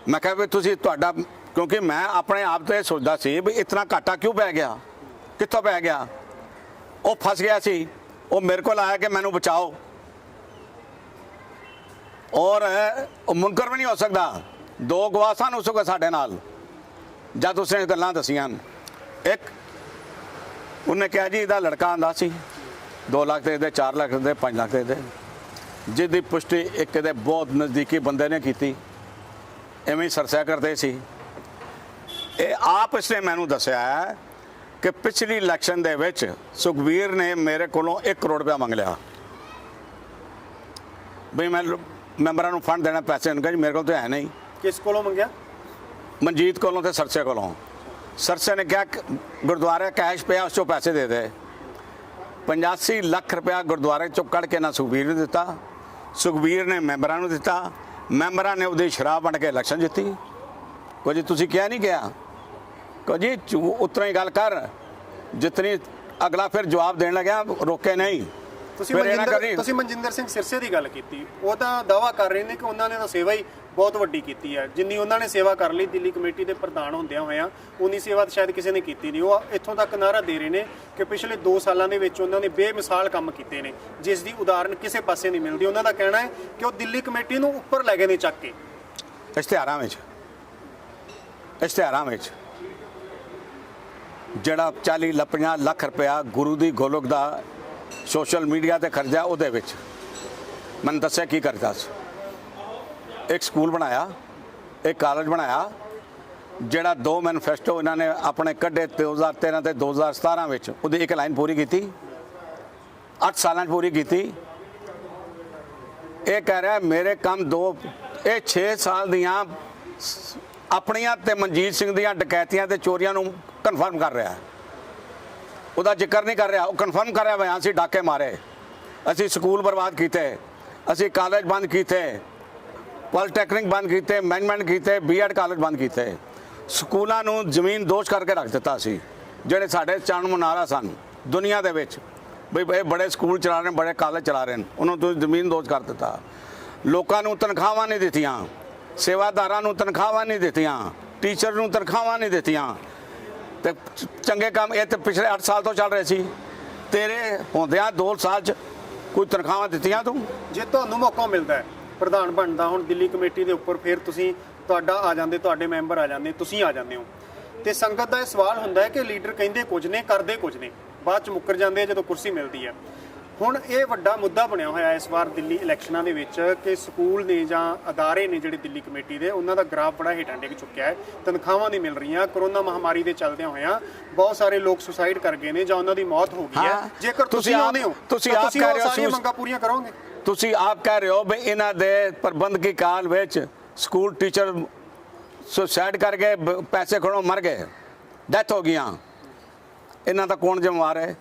ਮੈਂ ਕਿਹਾ ਵੀ ਤੁਸੀਂ ਤੁਹਾਡਾ, ਕਿਉਂਕਿ ਮੈਂ ਆਪਣੇ ਆਪ ਤੇ ਸੋਚਦਾ ਸੀ ਵੀ ਇਤਨਾ ਘਾਟਾ ਕਿਉਂ ਪੈ ਗਿਆ, ਕਿੱਥੋਂ ਪੈ ਗਿਆ। ਉਹ ਫਸ ਗਿਆ ਸੀ, ਉਹ ਮੇਰੇ ਕੋਲ ਆਇਆ ਕਿ ਮੈਨੂੰ ਬਚਾਓ, ਔਰ ਉਹ ਮੁਨਕਰ ਵੀ ਨਹੀਂ ਹੋ ਸਕਦਾ। ਦੋ ਗਵਾਹ ਸਨ ਉਸ ਵਕਤ ਸਾਡੇ ਨਾਲ ਜਦ ਉਸਨੇ ਗੱਲਾਂ ਦਸੀਆਂ। ਇੱਕ ਉਹਨੇ ਕਿਹਾ ਜੀ ਇਹਦਾ ਲੜਕਾ ਆਂਦਾ ਸੀ 2 ਲੱਖ ਦੇ ਦੇ, 4 ਲੱਖ ਦੇ, 5 ਲੱਖ ਦੇ, ਜਿਹਦੀ ਪੁਸ਼ਟੀ ਇੱਕ ਦੇ ਬਹੁਤ ਨਜ਼ਦੀਕੀ ਬੰਦੇ ਨੇ ਕੀਤੀ। ਐਵੇਂ ਸਰਸਾ ਕਰਦੇ ਸੀ। ਇਹ ਆਪ ਇਸਨੇ ਮੈਨੂੰ ਦੱਸਿਆ ਹੈ ਕਿ ਪਿਛਲੀ ਇਲੈਕਸ਼ਨ ਦੇ ਵਿੱਚ ਸੁਖਬੀਰ ਨੇ ਮੇਰੇ ਕੋਲੋਂ 1 ਕਰੋੜ ਰੁਪਇਆ ਮੰਗ ਲਿਆ ਵੀ ਮੈਂ ਮੈਂਬਰਾਂ ਨੂੰ ਫੰਡ ਦੇਣਾ, ਪੈਸੇ ਉਹਨਾਂ ਕਹਿੰਦੇ ਮੇਰੇ ਕੋਲ ਤਾਂ ਹੈ ਨਹੀਂ। ਕਿਸ ਕੋਲੋਂ ਮੰਗਿਆ? ਮਨਜੀਤ ਕੋਲੋਂ ਤੇ ਸਰਸੇ ਕੋਲੋਂ। ਸਰਸੇ ਨੇ ਕਿਹਾ ਗੁਰਦੁਆਰੇ ਕੈਸ਼ ਪਿਆ, ਉਸ ਚੋਂ ਪੈਸੇ ਦੇ ਦੇ। 85 ਲੱਖ ਰੁਪਇਆ ਗੁਰਦੁਆਰੇ ਚੋਂ ਕੱਢ ਕੇ ਨਾ ਸੁਖਬੀਰ ਨੂੰ ਦਿੱਤਾ, ਸੁਖਬੀਰ ਨੇ ਮੈਂਬਰਾਂ ਨੂੰ ਦਿੱਤਾ, ਮੈਂਬਰਾਂ ਨੇ ਉਹਦੀ ਸ਼ਰਾਬ ਬਣ ਕੇ ਇਲੈਕਸ਼ਨ ਜਿੱਤੀ। ਕੁਝ ਤੁਸੀਂ ਕਿਹਾ ਨਹੀਂ ਕਿਹਾ, ਕੁਝ ਜੀ ਉਤਨਾ ਹੀ ਗੱਲ ਕਰ ਜਿਤਨੀ ਅਗਲਾ ਫਿਰ ਜਵਾਬ ਦੇਣ ਲੱਗਿਆ, ਰੋਕੇ ਨਹੀਂ। ਤੁਸੀਂ ਮਨਜਿੰਦਰ ਸਿੰਘ ਸਿਰਸੇ ਦੀ ਗੱਲ ਕੀਤੀ, ਉਹ ਤਾਂ ਦਾਵਾ ਕਰ ਰਹੇ ਨੇ ਕਿ ਉਹਨਾਂ ਨੇ ਤਾਂ ਸੇਵਾ ਹੀ ਬਹੁਤ ਵੱਡੀ ਕੀਤੀ ਹੈ। ਜਿੰਨੀ ਉਹਨਾਂ ਨੇ ਸੇਵਾ ਕਰ ਲਈ ਦਿੱਲੀ ਕਮੇਟੀ ਦੇ ਪ੍ਰਧਾਨ ਹੁੰਦਿਆਂ ਹੋਇਆਂ, ਉਨੀ ਸੇਵਾ ਤਾਂ ਸ਼ਾਇਦ ਕਿਸੇ ਨੇ ਕੀਤੀ ਨਹੀਂ। ਉਹ ਇੱਥੋਂ ਤੱਕ ਨਾਅਰਾ ਦੇ ਰਹੇ ਨੇ ਕਿ ਪਿਛਲੇ 2 ਸਾਲਾਂ ਦੇ ਵਿੱਚ ਉਹਨਾਂ ਨੇ ਬੇਮਿਸਾਲ ਕੰਮ ਕੀਤੇ ਨੇ, ਜਿਸ ਦੀ ਉਦਾਹਰਨ ਕਿਸੇ ਪਾਸੇ ਨਹੀਂ ਮਿਲਦੀ। ਉਹਨਾਂ ਦਾ ਕਹਿਣਾ ਹੈ ਕਿ ਉਹ ਦਿੱਲੀ ਕਮੇਟੀ ਨੂੰ ਉੱਪਰ ਲੈ ਗਏ ਨੇ ਚੱਕ ਕੇ। ਇਸ਼ਤਿਹਾਰਾਂ ਵਿੱਚ ਜਿਹੜਾ 40-50 ਲੱਖ ਰੁਪਇਆ ਗੁਰੂ ਦੀ ਗੋਲਕ ਦਾ ਸੋਸ਼ਲ ਮੀਡੀਆ ਤੇ ਖਰਚਾ, ਉਹਦੇ ਵਿੱਚ ਮੈਨੂੰ ਦੱਸਿਆ ਕੀ ਕਰਦਾ ਸੀ। ਇੱਕ ਸਕੂਲ ਬਣਾਇਆ, ਇੱਕ ਕਾਲਜ ਬਣਾਇਆ, ਜਿਹੜਾ 2 ਮੈਨੀਫੈਸਟੋ ਇਹਨਾਂ ਨੇ ਆਪਣੇ ਕੱਢੇ 2013 ਤੇ 2017 ਵਿੱਚ, ਉਹਦੀ ਇੱਕ ਲਾਈਨ ਪੂਰੀ ਕੀਤੀ, 8 ਸਾਲਾਂ 'ਚ ਪੂਰੀ ਕੀਤੀ। ਇਹ ਕਹਿ ਰਿਹਾ ਮੇਰੇ ਕੰਮ 2, ਇਹ 6 ਸਾਲ ਦੀਆਂ ਆਪਣੀਆਂ ਤੇ ਮਨਜੀਤ ਸਿੰਘ ਦੀਆਂ ਡਕੈਤੀਆਂ ਤੇ ਚੋਰੀਆਂ ਨੂੰ ਕਨਫਰਮ ਕਰ ਰਿਹਾ। ਉਹਦਾ ਜ਼ਿਕਰ ਨਹੀਂ ਕਰ ਰਿਹਾ, ਉਹ ਕਨਫਰਮ ਕਰ ਰਿਹਾ ਵੀ ਅਸੀਂ ਡਾਕੇ ਮਾਰੇ, ਅਸੀਂ ਸਕੂਲ ਬਰਬਾਦ ਕੀਤੇ, ਅਸੀਂ ਕਾਲਜ ਬੰਦ ਕੀਤੇ, ਪੋਲੀਟੈਕਨਿਕ ਬੰਦ ਕੀਤੇ, ਮੈਨੇਜਮੈਂਟ ਕੀਤੇ, ਬੀਐਡ ਕਾਲਜ ਬੰਦ ਕੀਤੇ, ਸਕੂਲਾਂ ਨੂੰ ਜ਼ਮੀਨ ਦੋਸ਼ ਕਰਕੇ ਰੱਖ ਦਿੱਤਾ ਸੀ। ਜਿਹੜੇ ਸਾਡੇ ਚੰਨ ਮੁਨਾਰਾ ਸਨ ਦੁਨੀਆ ਦੇ ਵਿੱਚ ਵੀ ਇਹ ਬੜੇ ਸਕੂਲ ਚਲਾ ਰਹੇ, ਬੜੇ ਕਾਲਜ ਚਲਾ ਰਹੇ ਨੇ, ਉਹਨਾਂ ਤੋਂ ਜ਼ਮੀਨ ਦੋਸ਼ ਕਰ ਦਿੱਤਾ। ਲੋਕਾਂ ਨੂੰ ਤਨਖਾਹਾਂ ਨਹੀਂ ਦਿੱਤੀਆਂ, ਸੇਵਾਦਾਰਾਂ ਨੂੰ ਤਨਖਾਹਾਂ ਨਹੀਂ ਦਿੱਤੀਆਂ, ਟੀਚਰ ਨੂੰ ਤਨਖਾਹਾਂ ਨਹੀਂ ਦਿੱਤੀਆਂ। ਤੇ ਚੰਗੇ ਕੰਮ ਇਹ ਤੇ ਪਿਛਲੇ 8 ਸਾਲ ਤੋਂ ਚੱਲ ਰਹੇ ਸੀ। ਤੇਰੇ ਹੁੰਦਿਆਂ 2 ਸਾਲ 'ਚ ਕੋਈ ਤਨਖਾਹਾਂ ਦਿੱਤੀਆਂ ਤੂੰ? ਜੇ ਤੁਹਾਨੂੰ ਮੌਕਾ ਮਿਲਦਾ ਹੈ ਪ੍ਰਧਾਨ ਬਣਦਾ ਹੁਣ ਦਿੱਲੀ ਕਮੇਟੀ ਦੇ ਉੱਪਰ, ਫਿਰ ਤੁਸੀਂ ਤੁਹਾਡਾ ਆ ਜਾਂਦੇ, ਤੁਹਾਡੇ ਮੈਂਬਰ ਆ ਜਾਂਦੇ, ਤੁਸੀਂ ਆ ਜਾਂਦੇ ਹੋ, ਤੇ ਸੰਗਤ ਦਾ ਇਹ ਸਵਾਲ ਹੁੰਦਾ ਹੈ ਕਿ ਲੀਡਰ ਕਹਿੰਦੇ ਕੁਝ ਨੇ, ਕਰਦੇ ਕੁਝ ਨੇ, ਬਾਅਦ 'ਚ ਮੁੱਕਰ ਜਾਂਦੇ ਆ ਜਦੋਂ ਕੁਰਸੀ ਮਿਲਦੀ ਹੈ। ਹੁਣ ਇਹ ਵੱਡਾ ਮੁੱਦਾ ਬਣਿਆ ਹੋਇਆ ਇਸ ਵਾਰ ਦਿੱਲੀ ਇਲੈਕਸ਼ਨਾਂ ਦੇ ਵਿੱਚ ਕਿ ਸਕੂਲ ਨੇ ਜਾਂ ਅਦਾਰੇ ਨੇ ਜਿਹੜੇ ਦਿੱਲੀ ਕਮੇਟੀ ਦੇ, ਉਹਨਾਂ ਦਾ ਗ੍ਰਾਫ ਬੜਾ ਹੇਠਾਂ ਡਿੱਗ ਚੁੱਕਿਆ ਹੈ, ਤਨਖਾਹਾਂ ਨਹੀਂ ਮਿਲ ਰਹੀਆਂ। ਕਰੋਨਾ ਮਹਾਮਾਰੀ ਦੇ ਚੱਲਦਿਆਂ ਹੋਇਆਂ ਬਹੁਤ ਸਾਰੇ ਲੋਕ ਸੁਸਾਈਡ ਕਰ ਗਏ ਨੇ ਜਾਂ ਉਹਨਾਂ ਦੀ ਮੌਤ ਹੋ ਗਈ ਹੈ। ਜੇਕਰ ਤੁਸੀਂ ਆਉਂਦੇ ਹੋ, ਤੁਸੀਂ ਸਾਰੀਆਂ ਮੰਗਾਂ ਪੂਰੀਆਂ ਕਰੋਗੇ? ਤੁਸੀਂ ਆਪ ਕਹਿ ਰਹੇ ਹੋ ਵੀ ਇਹਨਾਂ ਦੇ ਪ੍ਰਬੰਧਕੀ ਕਾਲ ਵਿੱਚ ਸਕੂਲ ਟੀਚਰ ਸੁਸਾਈਡ ਕਰ ਗਏ, ਪੈਸੇ ਖੜੋ ਮਰ ਗਏ, ਡੈਥ ਹੋ ਗਈਆਂ, ਇਹਨਾਂ ਦਾ ਕੌਣ ਜ਼ਿੰਮੇਵਾਰ ਹੈ?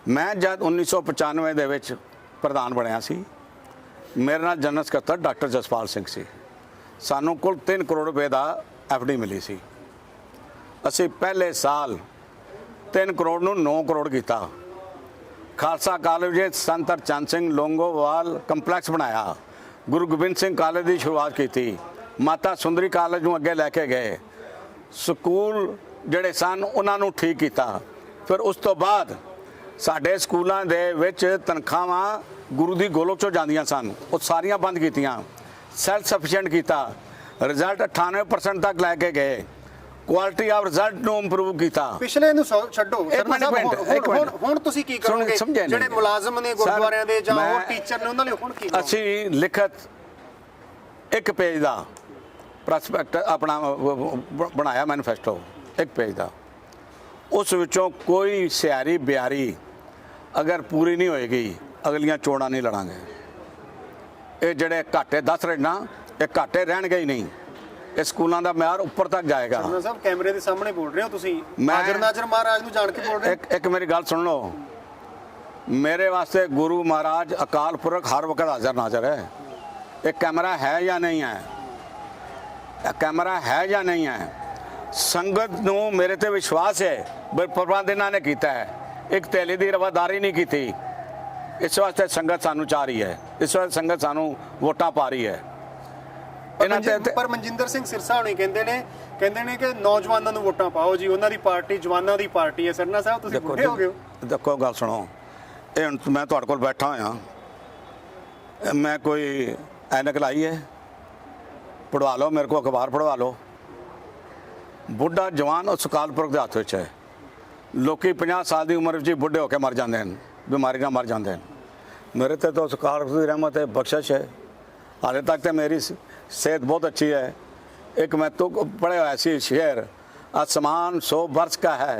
ਮੈਂ ਜਦ 1995 ਦੇ ਵਿੱਚ ਪ੍ਰਧਾਨ ਬਣਿਆ ਸੀ, ਮੇਰੇ ਨਾਲ ਜਨਰਲ ਸਕੱਤਰ ਡਾਕਟਰ ਜਸਪਾਲ ਸਿੰਘ ਸੀ। ਸਾਨੂੰ ਕੁੱਲ 3 ਕਰੋੜ ਰੁਪਏ ਦਾ ਐਫਡੀ ਮਿਲੀ ਸੀ। ਅਸੀਂ ਪਹਿਲੇ ਸਾਲ 3 ਕਰੋੜ ਨੂੰ 9 ਕਰੋੜ ਕੀਤਾ। ਖਾਲਸਾ ਕਾਲਜ ਵਿੱਚ ਸੰਤ ਹਰਚੰਦ ਸਿੰਘ ਲੋਂਗੋਵਾਲ ਕੰਪਲੈਕਸ ਬਣਾਇਆ, ਗੁਰੂ ਗੋਬਿੰਦ ਸਿੰਘ ਕਾਲਜ ਦੀ ਸ਼ੁਰੂਆਤ ਕੀਤੀ, ਮਾਤਾ ਸੁੰਦਰੀ ਕਾਲਜ ਨੂੰ ਅੱਗੇ ਲੈ ਕੇ ਗਏ, ਸਕੂਲ ਜਿਹੜੇ ਸਨ ਉਹਨਾਂ ਨੂੰ ਠੀਕ ਕੀਤਾ। ਫਿਰ ਉਸ ਤੋਂ ਬਾਅਦ ਸਾਡੇ ਸਕੂਲਾਂ ਦੇ ਵਿੱਚ ਤਨਖਾਹਾਂ ਗੁਰੂ ਦੀ ਗੋਲਕ ਚੋਂ ਜਾਂਦੀਆਂ ਸਨ, ਉਹ ਸਾਰੀਆਂ ਬੰਦ ਕੀਤੀਆਂ, ਸੈਲਫ ਸਫੀਸ਼ੀਐਂਟ ਕੀਤਾ, ਰਿਜ਼ਲਟ 98% ਤੱਕ ਲੈ ਕੇ ਗਏ, ਕੁਆਲਿਟੀ ਆਫ ਰਿਜ਼ਲਟ ਨੂੰ ਇੰਪਰੂਵ ਕੀਤਾ। ਪਿਛਲੇ ਨੂੰ ਛੱਡੋ, ਹੁਣ ਤੁਸੀਂ ਕੀ ਕਰੋਗੇ? ਜਿਹੜੇ ਮੁਲਾਜ਼ਮ ਨੇ ਗੁਰਦੁਆਰਿਆਂ ਦੇ ਜਾਂ ਹੋਰ ਟੀਚਰ ਨੇ, ਉਹਨਾਂ ਲਈ ਹੁਣ ਕੀ ਕਰੋਗੇ? ਅਸੀਂ ਲਿਖਤ 1 ਪੇਜ ਦਾ ਪ੍ਰੋਸਪੈਕਟ ਆਪਣਾ ਬਣਾਇਆ, ਮੈਨੀਫੈਸਟੋ 1 ਪੇਜ ਦਾ। ਉਸ ਵਿੱਚੋਂ ਕੋਈ ਸਿਆਰੀ ਬਿਆਰੀ ਅਗਰ ਪੂਰੀ ਨਹੀਂ ਹੋਏਗੀ, ਅਗਲੀਆਂ ਚੋਣਾਂ ਨਹੀਂ ਲੜਾਂਗੇ। ਇਹ ਜਿਹੜੇ ਘਾਟੇ ਦੱਸ ਰਹੇ ਨਾ, ਇਹ ਘਾਟੇ ਰਹਿਣਗੇ ਹੀ ਨਹੀਂ। ਇਹ ਸਕੂਲਾਂ ਦਾ ਮਿਆਰ ਉੱਪਰ ਤੱਕ ਜਾਏਗਾ। ਸਰਨਾ ਸਾਹਿਬ ਕੈਮਰੇ ਦੇ ਸਾਹਮਣੇ ਬੋਲ ਰਹੇ ਹੋ ਤੁਸੀਂ, ਹਾਜ਼ਰ ਨਾਜ਼ਰ ਮਹਾਰਾਜ ਨੂੰ ਜਾਣ ਕੇ ਬੋਲ ਰਹੇ ਹੋ। ਇੱਕ ਮੇਰੀ ਗੱਲ ਸੁਣ ਲਓ, ਮੇਰੇ ਵਾਸਤੇ ਗੁਰੂ ਮਹਾਰਾਜ ਅਕਾਲ ਪੁਰਖ ਹਰ ਵਕਤ ਹਾਜ਼ਰ ਨਾਜ਼ਰ ਹੈ। ਇਹ ਕੈਮਰਾ ਹੈ ਜਾਂ ਨਹੀਂ ਹੈ? ਇਹ ਕੈਮਰਾ ਹੈ ਜਾਂ ਨਹੀਂ ਹੈ? ਸੰਗਤ ਨੂੰ ਮੇਰੇ ਤੇ ਵਿਸ਼ਵਾਸ ਹੈ ਵੀ ਪ੍ਰਬੰਧ ਇਹਨਾਂ ਨੇ ਕੀਤਾ ਹੈ, ਇੱਕ ਥੈਲੀ ਦੀ ਰਵਾਦਾਰੀ ਨਹੀਂ ਕੀਤੀ। ਇਸ ਵਾਸਤੇ ਸੰਗਤ ਸਾਨੂੰ ਚਾਹ ਰਹੀ ਹੈ, ਇਸ ਵਾਸਤੇ ਸੰਗਤ ਸਾਨੂੰ ਵੋਟਾਂ ਪਾ ਰਹੀ ਹੈ। ਇਹਨਾਂ ਤੇ ਪਰ ਮਨਜਿੰਦਰ ਸਿੰਘ ਸਿਰਸਾ ਹੁਣੀ ਕਹਿੰਦੇ ਨੇ ਕਿ ਨੌਜਵਾਨਾਂ ਨੂੰ ਵੋਟਾਂ ਪਾਓ ਜੀ, ਉਹਨਾਂ ਦੀ ਪਾਰਟੀ ਜਵਾਨਾਂ ਦੀ ਪਾਰਟੀ ਹੈ। ਸਰਨਾ ਸਾਹਿਬ ਤੁਸੀਂ ਬੁੱਢੇ ਹੋ ਗਏ ਹੋ। ਦੇਖੋ ਗੱਲ ਸੁਣੋ, ਇਹ ਹੁਣ ਮੈਂ ਤੁਹਾਡੇ ਕੋਲ ਬੈਠਾ ਹੋਇਆ, ਮੈਂ ਕੋਈ ਐਨਕ ਲਾਈ ਹੈ, ਪੜਵਾ ਲਓ ਮੇਰੇ ਕੋਲ, ਅਖਬਾਰ ਪੜਵਾ ਲਓ। ਬੁੱਢਾ ਜਵਾਨ ਉਸ ਅਕਾਲ ਪੁਰਖ ਦੇ ਹੱਥ ਵਿੱਚ ਹੈ। ਲੋਕੀ 50 ਸਾਲ ਦੀ ਉਮਰ ਵਿੱਚ ਹੀ ਬੁੱਢੇ ਹੋ ਕੇ ਮਰ ਜਾਂਦੇ ਹਨ, ਬਿਮਾਰੀ ਨਾਲ ਮਰ ਜਾਂਦੇ ਹਨ। ਮੇਰੇ ਤੇ ਤਾਂ ਉਸ ਅਕਾਲ ਪੁਰਖ ਦੀ ਰਹਿਮਤ ਹੈ, ਬਖਸ਼ਿਸ਼ ਹੈ। ਹਾਲੇ ਤੱਕ ਤਾਂ ਮੇਰੀ सेहत बहुत अच्छी है। एक मैं तो पढ़े हुआ ऐसी शेर, आसमान 100 वर्ष का है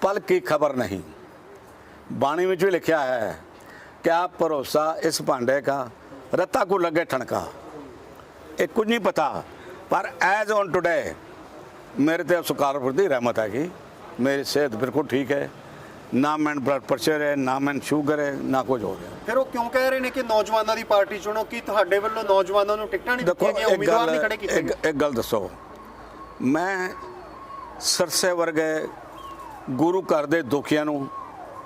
पल की खबर नहीं। बाणी में भी लिखा है, क्या भरोसा इस भांडे का रत्ता को लगे ठनका। एक कुछ नहीं पता, पर एज ऑन टुडे मेरे ते सुकारपुर की रहमत हैगी। मेरी सेहत बिल्कुल ठीक है, ना मैंने ब्लड प्रेशर है, ना मैंने ਸ਼ੂਗਰ है, ना कुछ हो गया। ਫਿਰ ਉਹ ਕਿਉਂ ਕਹਿ ਰਹੇ ਨੇ ਕਿ ਨੌਜਵਾਨਾਂ ਦੀ ਪਾਰਟੀ ਚੁਣੋ? ਕੀ ਤੁਹਾਡੇ ਵੱਲੋਂ ਨੌਜਵਾਨਾਂ ਨੂੰ ਟਿਕਟਾਂ ਨਹੀਂ ਦਿੱਤੀਆਂ ਗਈਆਂ, ਉਮੀਦਵਾਰ ਨਹੀਂ ਖੜੇ ਕੀਤੇ ਗਏ? ਇੱਕ ਗੱਲ ਦੱਸੋ, ਮੈਂ ਸਰਸੇ ਵਰਗੇ ਗੁਰੂ ਘਰ ਦੇ ਦੁਖੀਆਂ ਨੂੰ,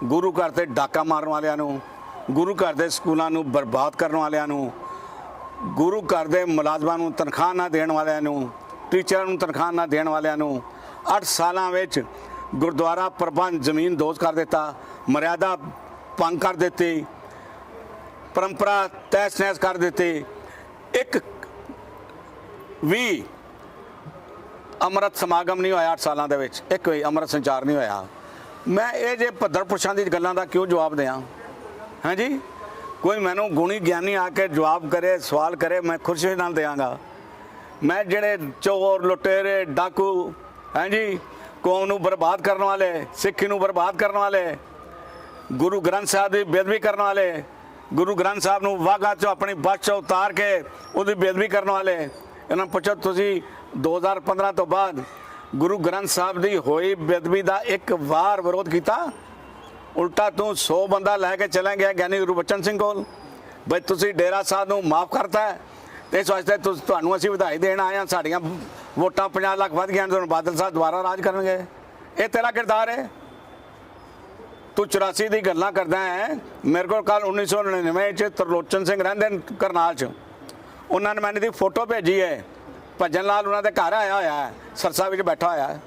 ਗੁਰੂ ਘਰ ਤੇ ਡਾਕਾ ਮਾਰਨ ਵਾਲਿਆਂ ਨੂੰ, ਗੁਰੂ ਘਰ ਦੇ ਸਕੂਲਾਂ ਨੂੰ ਬਰਬਾਦ ਕਰਨ ਵਾਲਿਆਂ ਨੂੰ, ਗੁਰੂ ਘਰ ਦੇ ਮੁਲਾਜ਼ਮਾਂ ਨੂੰ ਤਨਖਾਹ ਨਾ ਦੇਣ ਵਾਲਿਆਂ ਨੂੰ, ਟੀਚਰਾਂ ਨੂੰ ਤਨਖਾਹ ਨਾ ਦੇਣ ਵਾਲਿਆਂ ਨੂੰ 8 ਸਾਲਾਂ ਵਿੱਚ ਗੁਰਦੁਆਰਾ ਪ੍ਰਬੰਧ ਜ਼ਮੀਨ ਦੋਜ਼ ਕਰ ਦਿੱਤਾ, ਮਰਿਆਦਾ ਭੰਗ ਕਰ ਦਿੱਤੀ, ਪਰੰਪਰਾ ਤਹਿਸ ਨਹਿਸ ਕਰ ਦਿੱਤੀ। ਇੱਕ ਵੀ ਅੰਮ੍ਰਿਤ ਸਮਾਗਮ ਨਹੀਂ ਹੋਇਆ 8 ਸਾਲਾਂ ਦੇ ਵਿੱਚ, ਇੱਕ ਵੀ ਅੰਮ੍ਰਿਤ ਸੰਚਾਰ ਨਹੀਂ ਹੋਇਆ। ਮੈਂ ਇਹ ਜੇ ਭੱਦਰ ਪੁਰਸ਼ਾਂ ਦੀ ਗੱਲਾਂ ਦਾ ਕਿਉਂ ਜਵਾਬ ਦਿਆਂ? ਹਾਂਜੀ, ਕੋਈ ਮੈਨੂੰ ਗੁਣੀ ਗਿਆਨੀ ਆ ਕੇ ਜਵਾਬ ਕਰੇ, ਸਵਾਲ ਕਰੇ, ਮੈਂ ਖੁਸ਼ੀ ਨਾਲ ਦਿਆਂਗਾ। ਮੈਂ ਜਿਹੜੇ ਚੋਰ ਲੁਟੇਰੇ ਡਾਕੂ, ਹਾਂਜੀ, ਕੌਮ ਨੂੰ ਬਰਬਾਦ ਕਰਨ ਵਾਲੇ, ਸਿੱਖੀ ਨੂੰ ਬਰਬਾਦ ਕਰਨ ਵਾਲੇ, ਗੁਰੂ ਗ੍ਰੰਥ ਸਾਹਿਬ ਦੀ ਬੇਅਦਬੀ ਕਰਨ ਵਾਲੇ, ਗੁਰੂ ਗ੍ਰੰਥ ਸਾਹਿਬ ਨੂੰ ਵਾਘਾ 'ਚੋਂ ਆਪਣੀ ਬੱਸ 'ਚੋਂ ਉਤਾਰ ਕੇ ਉਹਦੀ ਬੇਅਦਬੀ ਕਰਨ ਵਾਲੇ, ਇਹਨਾਂ ਨੂੰ ਪੁੱਛੋ ਤੁਸੀਂ 2015 ਤੋਂ ਬਾਅਦ ਗੁਰੂ ਗ੍ਰੰਥ ਸਾਹਿਬ ਦੀ ਹੋਈ ਬੇਅਦਬੀ ਦਾ ਇੱਕ ਵਾਰ ਵਿਰੋਧ ਕੀਤਾ? ਉਲਟਾ ਤੂੰ 100 ਬੰਦਾ ਲੈ ਕੇ ਚਲਾ ਗਿਆ ਗਿਆਨੀ ਗੁਰਬਚਨ ਸਿੰਘ ਕੋਲ, ਬਈ ਤੁਸੀਂ ਡੇਰਾ ਸਾਹਿਬ ਨੂੰ ਮਾਫ ਕਰਤਾ ਹੈ ਤੇ ਇਸ ਵਾਸਤੇ ਤੁਹਾਨੂੰ ਅਸੀਂ ਵਧਾਈ ਦੇਣ ਆਏ ਹਾਂ, ਸਾਡੀਆਂ ਵੋਟਾਂ 50 ਲੱਖ ਵੱਧ ਗਈਆਂ, ਤੁਹਾਨੂੰ ਬਾਦਲ ਸਾਹਿਬ ਦੁਬਾਰਾ ਰਾਜ ਕਰਨਗੇ। ਇਹ ਤੇਰਾ ਕਿਰਦਾਰ ਹੈ? ਤੂੰ 84 ਦੀ ਗੱਲਾਂ ਕਰਦਾ ਹੈ। ਮੇਰੇ ਕੋਲ ਕੱਲ 1999 'ਚ ਤਰਲੋਚਨ ਸਿੰਘ ਰਹਿੰਦੇ ਨੇ ਕਰਨਾਲ 'ਚ, ਉਹਨਾਂ ਨੇ ਮੈਨੂੰ ਦੀ ਫੋਟੋ ਭੇਜੀ ਹੈ, ਭਜਨ ਲਾਲ ਉਹਨਾਂ ਦੇ ਘਰ ਆਇਆ ਹੋਇਆ ਹੈ, ਸਰਸਾ ਵਿੱਚ ਬੈਠਾ ਹੋਇਆ ਹੈ।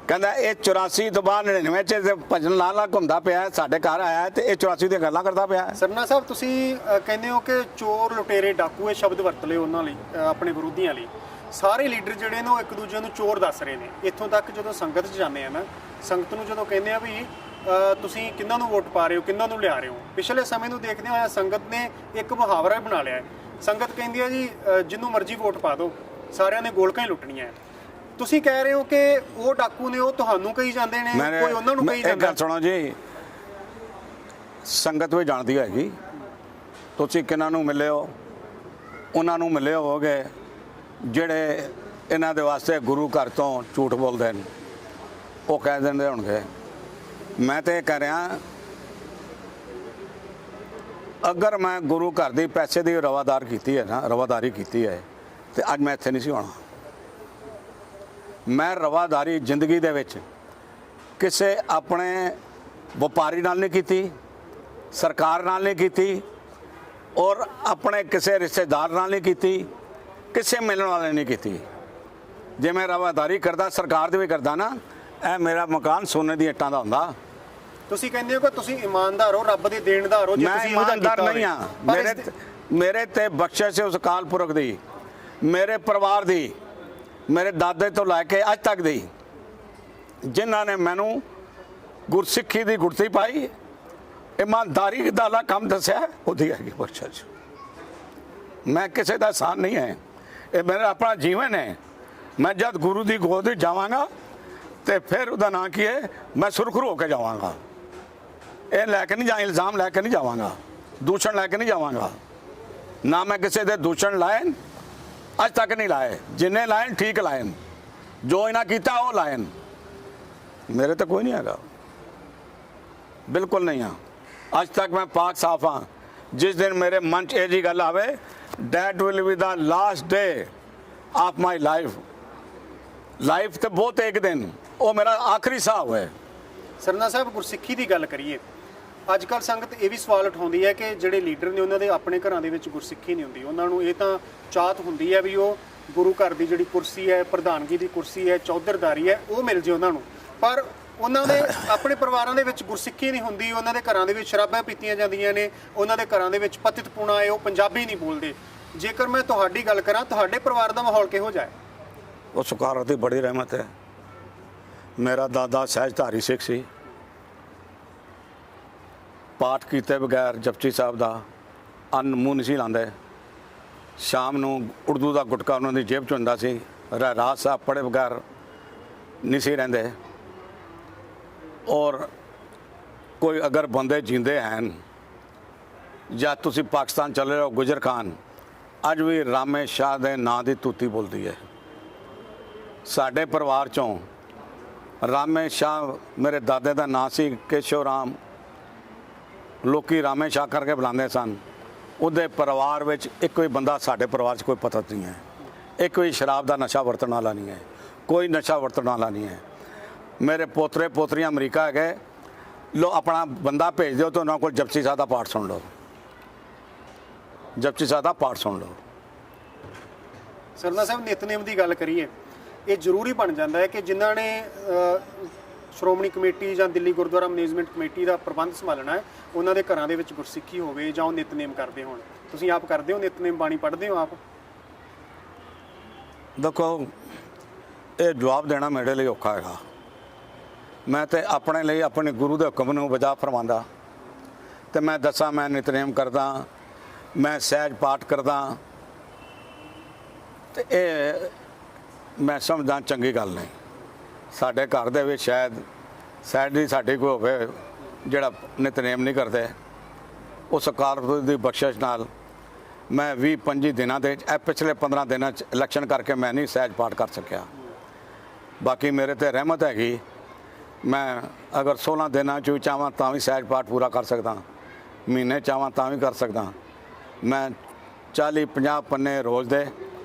ਕਹਿੰਦਾ ਇਹ 84 ਤੋਂ ਬਾਅਦ 99 'ਚ ਭਜਨ ਲਾਲ ਘੁੰਮਦਾ ਪਿਆ, ਸਾਡੇ ਘਰ ਆਇਆ ਤੇ ਇਹ 84 ਦੀਆਂ ਗੱਲਾਂ ਕਰਦਾ ਪਿਆ। ਸਰਨਾ ਸਾਹਿਬ ਤੁਸੀਂ ਕਹਿੰਦੇ ਹੋ ਕਿ ਚੋਰ ਲੁਟੇਰੇ ਡਾਕੂ ਇਹ ਸ਼ਬਦ ਵਰਤ ਲਏ ਉਹਨਾਂ ਲਈ, ਆਪਣੇ ਵਿਰੋਧੀਆਂ ਲਈ। ਸਾਰੇ ਲੀਡਰ ਜਿਹੜੇ ਨੇ ਉਹ ਇੱਕ ਦੂਜੇ ਨੂੰ ਚੋਰ ਦੱਸ ਰਹੇ ਨੇ। ਇੱਥੋਂ ਤੱਕ ਜਦੋਂ ਸੰਗਤ 'ਚ ਜਾਂਦੇ ਆ ਨਾ, ਸੰਗਤ ਨੂੰ ਜਦੋਂ ਕਹਿੰਦੇ ਆ ਵੀ ਤੁਸੀਂ ਕਿਹਨਾਂ ਨੂੰ ਵੋਟ ਪਾ ਰਹੇ ਹੋ, ਕਿਹਨਾਂ ਨੂੰ ਲਿਆ ਰਹੇ ਹੋ, ਪਿਛਲੇ ਸਮੇਂ ਨੂੰ ਦੇਖਦੇ ਹੋਇਆ ਸੰਗਤ ਨੇ ਇੱਕ ਮੁਹਾਵਰਾ ਬਣਾ ਲਿਆ ਹੈ। ਸੰਗਤ ਕਹਿੰਦੀ ਹੈ ਜੀ ਜਿਹਨੂੰ ਮਰਜ਼ੀ ਵੋਟ ਪਾ ਦਿਓ, ਸਾਰਿਆਂ ਨੇ ਗੋਲਕਾਂ ਹੀ ਲੁੱਟਣੀਆਂ। ਤੁਸੀਂ ਕਹਿ ਰਹੇ ਹੋ ਕਿ ਉਹ ਡਾਕੂ ਨੇ, ਉਹ ਤੁਹਾਨੂੰ ਕਹੀ ਜਾਂਦੇ ਨੇ, ਕੋਈ ਉਹਨਾਂ ਨੂੰ ਕਹੀ ਜਾਂਦਾ। ਇੱਕ ਗੱਲ ਸੁਣੋ ਜੀ, ਸੰਗਤ ਵੀ ਜਾਣਦੀ ਹੈਗੀ, ਤੁਸੀਂ ਕਿਹਨਾਂ ਨੂੰ ਮਿਲੇ ਹੋ? ਉਹਨਾਂ ਨੂੰ ਮਿਲੇ ਹੋਵੋਗੇ ਜਿਹੜੇ ਇਹਨਾਂ ਦੇ ਵਾਸਤੇ ਗੁਰੂ ਘਰ ਤੋਂ ਝੂਠ ਬੋਲਦੇ ਨੇ, ਉਹ ਕਹਿ ਦਿੰਦੇ ਹੋਣਗੇ। ਮੈਂ ਤਾਂ ਇਹ ਕਹਿ ਰਿਹਾ, ਅਗਰ ਮੈਂ ਗੁਰੂ ਘਰ ਦੀ ਪੈਸੇ ਦੀ ਰਵਾਦਾਰੀ ਕੀਤੀ ਹੈ ਤੇ ਅੱਜ ਮੈਂ ਇੱਥੇ ਨਹੀਂ ਸੀ ਹੋਣਾ। ਮੈਂ ਰਵਾਦਾਰੀ ਜ਼ਿੰਦਗੀ ਦੇ ਵਿੱਚ ਕਿਸੇ ਆਪਣੇ ਵਪਾਰੀ ਨਾਲ ਨਹੀਂ ਕੀਤੀ, ਸਰਕਾਰ ਨਾਲ ਨਹੀਂ ਕੀਤੀ, ਔਰ ਆਪਣੇ ਕਿਸੇ ਰਿਸ਼ਤੇਦਾਰ ਨਾਲ ਨਹੀਂ ਕੀਤੀ, ਕਿਸੇ ਮਿਲਣ ਵਾਲੇ ਨਹੀਂ ਕੀਤੀ। ਜੇ ਮੈਂ ਰਵਾਦਾਰੀ ਕਰਦਾ ਸਰਕਾਰ ਦੀ ਵੀ ਕਰਦਾ ਨਾ, ਇਹ ਮੇਰਾ ਮਕਾਨ ਸੋਨੇ ਦੀ ਇੱਟਾਂ ਦਾ ਹੁੰਦਾ। ਤੁਸੀਂ ਕਹਿੰਦੇ ਹੋ ਕਿ ਤੁਸੀਂ ਇਮਾਨਦਾਰ ਹੋ, ਰੱਬ ਦੇ ਦੇਣਦਾਰ ਹੋ। ਜੇ ਮੈਂ ਇਮਾਨਦਾਰ ਨਹੀਂ ਹਾਂ। ਮੇਰੇ ਤੇ ਬਖਸ਼ਿਸ਼ ਉਸ ਅਕਾਲ ਪੁਰਖ ਦੀ, ਮੇਰੇ ਪਰਿਵਾਰ ਦੀ, ਮੇਰੇ ਦਾਦੇ ਤੋਂ ਲੈ ਕੇ ਅੱਜ ਤੱਕ ਦੀ, ਜਿਨ੍ਹਾਂ ਨੇ ਮੈਨੂੰ ਗੁਰਸਿੱਖੀ ਦੀ ਗੁੜਤੀ ਪਾਈ, ਇਮਾਨਦਾਰੀ ਦਾ ਕੰਮ ਦੱਸਿਆ, ਉਹਦੀ ਹੈਗੀ ਬਖਸ਼ਿਸ਼। ਮੈਂ ਕਿਸੇ ਦਾ ਸਾਨ ਨਹੀਂ ਹੈ, ਇਹ ਮੇਰਾ ਆਪਣਾ ਜੀਵਨ ਹੈ। ਮੈਂ ਜਦ ਗੁਰੂ ਦੀ ਗੋਦ ਵਿੱਚ ਜਾਵਾਂਗਾ ਤੇ ਫਿਰ ਉਹਦਾ ਨਾਂ ਕੀ ਹੈ, ਮੈਂ ਸੁਰਖਰੂ ਹੋ ਕੇ ਜਾਵਾਂਗਾ। ਇਹ ਲੈ ਕੇ ਨਹੀਂ ਜਾ, ਇਲਜ਼ਾਮ ਲੈ ਕੇ ਨਹੀਂ ਜਾਵਾਂਗਾ, ਦੂਸ਼ਣ ਲੈ ਕੇ ਨਹੀਂ ਜਾਵਾਂਗਾ। ਨਾ ਮੈਂ ਕਿਸੇ ਦੇ ਦੂਸ਼ਣ ਲਾਏ, ਅੱਜ ਤੱਕ ਨਹੀਂ ਲਾਏ। ਜਿੰਨੇ ਲਾਏ ਠੀਕ ਲਾਏ, ਜੋ ਇਹਨਾਂ ਕੀਤਾ ਉਹ ਲਾਏ। ਮੇਰੇ ਤਾਂ ਕੋਈ ਨਹੀਂ ਹੈਗਾ, ਬਿਲਕੁਲ ਨਹੀਂ ਹਾਂ। ਅੱਜ ਤੱਕ ਮੈਂ ਪਾਕ ਸਾਫ ਹਾਂ। ਜਿਸ ਦਿਨ ਮੇਰੇ ਮਨ 'ਚ ਇਹ ਜੀ ਗੱਲ ਆਵੇ, that will be the last day of my life, life ਤੇ ਬਹੁਤ ਇੱਕ ਦਿਨ ਉਹ ਮੇਰਾ ਆਖਰੀ ਸਾਹ ਹੋਇਆ। ਸਰਨਾ ਸਾਹਿਬ, ਗੁਰਸਿੱਖੀ ਦੀ ਗੱਲ ਕਰੀਏ, ਅੱਜ ਕੱਲ੍ਹ ਸੰਗਤ ਇਹ ਵੀ ਸਵਾਲ ਉਠਾਉਂਦੀ ਹੈ ਕਿ ਜਿਹੜੇ ਲੀਡਰ ਨੇ ਉਹਨਾਂ ਦੇ ਆਪਣੇ ਘਰਾਂ ਦੇ ਵਿੱਚ ਗੁਰਸਿੱਖੀ ਨਹੀਂ ਹੁੰਦੀ। ਉਹਨਾਂ ਨੂੰ ਇਹ ਤਾਂ ਚਾਹਤ ਹੁੰਦੀ ਹੈ ਵੀ ਉਹ ਗੁਰੂ ਘਰ ਦੀ ਜਿਹੜੀ ਕੁਰਸੀ ਹੈ, ਪ੍ਰਧਾਨਗੀ ਦੀ ਕੁਰਸੀ ਹੈ, ਚੌਧਰਦਾਰੀ ਹੈ, ਉਹ ਮਿਲ ਜੇ ਉਹਨਾਂ ਨੂੰ, ਪਰ ਉਹਨਾਂ ਦੇ ਆਪਣੇ ਪਰਿਵਾਰਾਂ ਦੇ ਵਿੱਚ ਗੁਰਸਿੱਖੀ ਨਹੀਂ ਹੁੰਦੀ। ਉਹਨਾਂ ਦੇ ਘਰਾਂ ਦੇ ਵਿੱਚ ਸ਼ਰਾਬਾਂ ਪੀਤੀਆਂ ਜਾਂਦੀਆਂ ਨੇ, ਉਹਨਾਂ ਦੇ ਘਰਾਂ ਦੇ ਵਿੱਚ ਪਤਿਤਪੁਣਾ ਹੈ, ਉਹ ਪੰਜਾਬੀ ਨਹੀਂ ਬੋਲਦੇ। ਜੇਕਰ ਮੈਂ ਤੁਹਾਡੀ ਗੱਲ ਕਰਾਂ, ਤੁਹਾਡੇ ਪਰਿਵਾਰ ਦਾ ਮਾਹੌਲ ਕਿਹੋ ਜਿਹਾ ਹੈ? ਉਹ ਸਰਕਾਰ ਦੀ ਬੜੀ ਰਹਿਮਤ ਹੈ। ਮੇਰਾ ਦਾਦਾ ਸਹਿਜਧਾਰੀ ਸਿੱਖ ਸੀ, ਪਾਠ ਕੀਤੇ ਬਗੈਰ ਜਪਜੀ ਸਾਹਿਬ ਦਾ ਅੰਨ ਮੂੰਹ ਨਹੀਂ ਸੀ ਲਾਉਂਦੇ। ਸ਼ਾਮ ਨੂੰ ਉਰਦੂ ਦਾ ਗੁਟਕਾ ਉਹਨਾਂ ਦੀ ਜੇਬ 'ਚ ਹੁੰਦਾ ਸੀ। ਰਹਿਰਾਸ ਸਾਹਿਬ ਪੜ੍ਹੇ ਬਗੈਰ ਨਹੀਂ ਸੀ ਰਹਿੰਦੇ। ਔਰ ਕੋਈ ਅਗਰ ਬੰਦੇ ਜਿੰਦੇ ਹਨ, ਜਾਂ ਤੁਸੀਂ ਪਾਕਿਸਤਾਨ ਚਲੇ ਜਾਓ, ਗੁਜਰ ਖਾਨ ਅੱਜ ਵੀ ਰਾਮੇ ਸ਼ਾਹ ਦੇ ਨਾਂ ਦੀ ਤੂਤੀ ਬੋਲਦੀ ਹੈ। ਸਾਡੇ ਪਰਿਵਾਰ 'ਚੋਂ ਰਾਮੇ ਸ਼ਾਹ ਮੇਰੇ ਦਾਦੇ ਦਾ ਨਾਂ ਸੀ, ਕੇਸ਼ਵ ਰਾਮ, ਲੋਕੀ ਰਾਮੇ ਸ਼ਾਹ ਕਰਕੇ ਬੁਲਾਉਂਦੇ ਸਨ। ਉਹਦੇ ਪਰਿਵਾਰ ਵਿੱਚ ਇੱਕੋ ਹੀ ਬੰਦਾ ਸਾਡੇ ਪਰਿਵਾਰ 'ਚ ਕੋਈ ਪਤਾ ਨਹੀਂ ਹੈ। ਇੱਕ ਵੀ ਸ਼ਰਾਬ ਦਾ ਨਸ਼ਾ ਵਰਤਣ ਵਾਲਾ ਨਹੀਂ ਹੈ, ਕੋਈ ਨਸ਼ਾ ਵਰਤਣ ਵਾਲਾ ਨਹੀਂ ਹੈ। ਮੇਰੇ ਪੋਤਰੇ ਪੋਤਰੀਆਂ ਅਮਰੀਕਾ ਹੈਗੇ, ਲੋ ਆਪਣਾ ਬੰਦਾ ਭੇਜ ਦਿਓ ਤਾਂ ਉਹਨਾਂ ਕੋਲ ਜਪਜੀ ਸਾਹਿਬ ਦਾ ਪਾਠ ਸੁਣ ਲਓ, ਜਪਜੀ ਸਾਹਿਬ ਦਾ ਪਾਠ ਸੁਣ ਲਓ। ਸਰਨਾ ਸਾਹਿਬ, ਨਿਤਨੇਮ ਦੀ ਗੱਲ ਕਰੀਏ, ਇਹ ਜ਼ਰੂਰੀ ਬਣ ਜਾਂਦਾ ਹੈ ਕਿ ਜਿਨ੍ਹਾਂ ਨੇ ਸ਼੍ਰੋਮਣੀ ਕਮੇਟੀ ਜਾਂ ਦਿੱਲੀ ਗੁਰਦੁਆਰਾ ਮੈਨੇਜਮੈਂਟ ਕਮੇਟੀ ਦਾ ਪ੍ਰਬੰਧ ਸੰਭਾਲਣਾ ਹੈ, ਉਹਨਾਂ ਦੇ ਘਰਾਂ ਦੇ ਵਿੱਚ ਗੁਰਸਿੱਖੀ ਹੋਵੇ ਜਾਂ ਉਹ ਨਿਤਨੇਮ ਕਰਦੇ ਹੋਣ। ਤੁਸੀਂ ਆਪ ਕਰਦੇ ਹੋ ਨਿਤਨੇਮ, ਬਾਣੀ ਪੜ੍ਹਦੇ ਹੋ ਆਪ? ਦੇਖੋ, ਇਹ ਜਵਾਬ ਦੇਣਾ ਮੇਰੇ ਲਈ ਔਖਾ ਹੈਗਾ। ਮੈਂ ਤੇ ਆਪਣੇ ਲਈ ਆਪਣੇ ਗੁਰੂ ਦੇ ਹੁਕਮ ਨੂੰ ਵਜਾ ਫਰਮਾਉਂਦਾ ਤੇ ਮੈਂ ਦੱਸਾਂ ਮੈਂ ਨਿਤਨੇਮ ਕਰਦਾ, ਮੈਂ ਸਹਿਜ ਪਾਠ ਕਰਦਾ, ਤੇ ਇਹ ਮੈਂ ਸਮਝਦਾ ਚੰਗੀ ਗੱਲ ਨਹੀਂ। ਸਾਡੇ ਘਰ ਦੇ ਵਿੱਚ ਸ਼ਾਇਦ ਸਾਡੀ ਕੋਈ ਹੋਵੇ ਜਿਹੜਾ ਨਿਤਨੇਮ ਨਹੀਂ ਕਰਦੇ। ਉਸ ਅਕਾਲ ਪੁਰਖ ਦੀ ਬਖਸ਼ਿਸ਼ ਨਾਲ ਮੈਂ 20-25 ਦਿਨਾਂ ਦੇ ਇਹ ਪਿਛਲੇ 15 ਦਿਨਾਂ 'ਚ ਇਲੈਕਸ਼ਨ ਕਰਕੇ ਮੈਂ ਨਹੀਂ ਸਹਿਜ ਪਾਠ ਕਰ ਸਕਿਆ। ਬਾਕੀ ਮੇਰੇ ਤੇ ਰਹਿਮਤ ਹੈਗੀ, ਮੈਂ ਅਗਰ 16 ਦਿਨਾਂ 'ਚ ਵੀ ਚਾਹਾਂ ਤਾਂ ਵੀ ਸਹਿਜ ਪਾਠ ਪੂਰਾ ਕਰ ਸਕਦਾ, ਮਹੀਨੇ ਚਾਹਾਂ ਤਾਂ ਵੀ ਕਰ ਸਕਦਾ। ਮੈਂ 40-50 ਪੰਨੇ ਰੋਜ਼ ਦੇ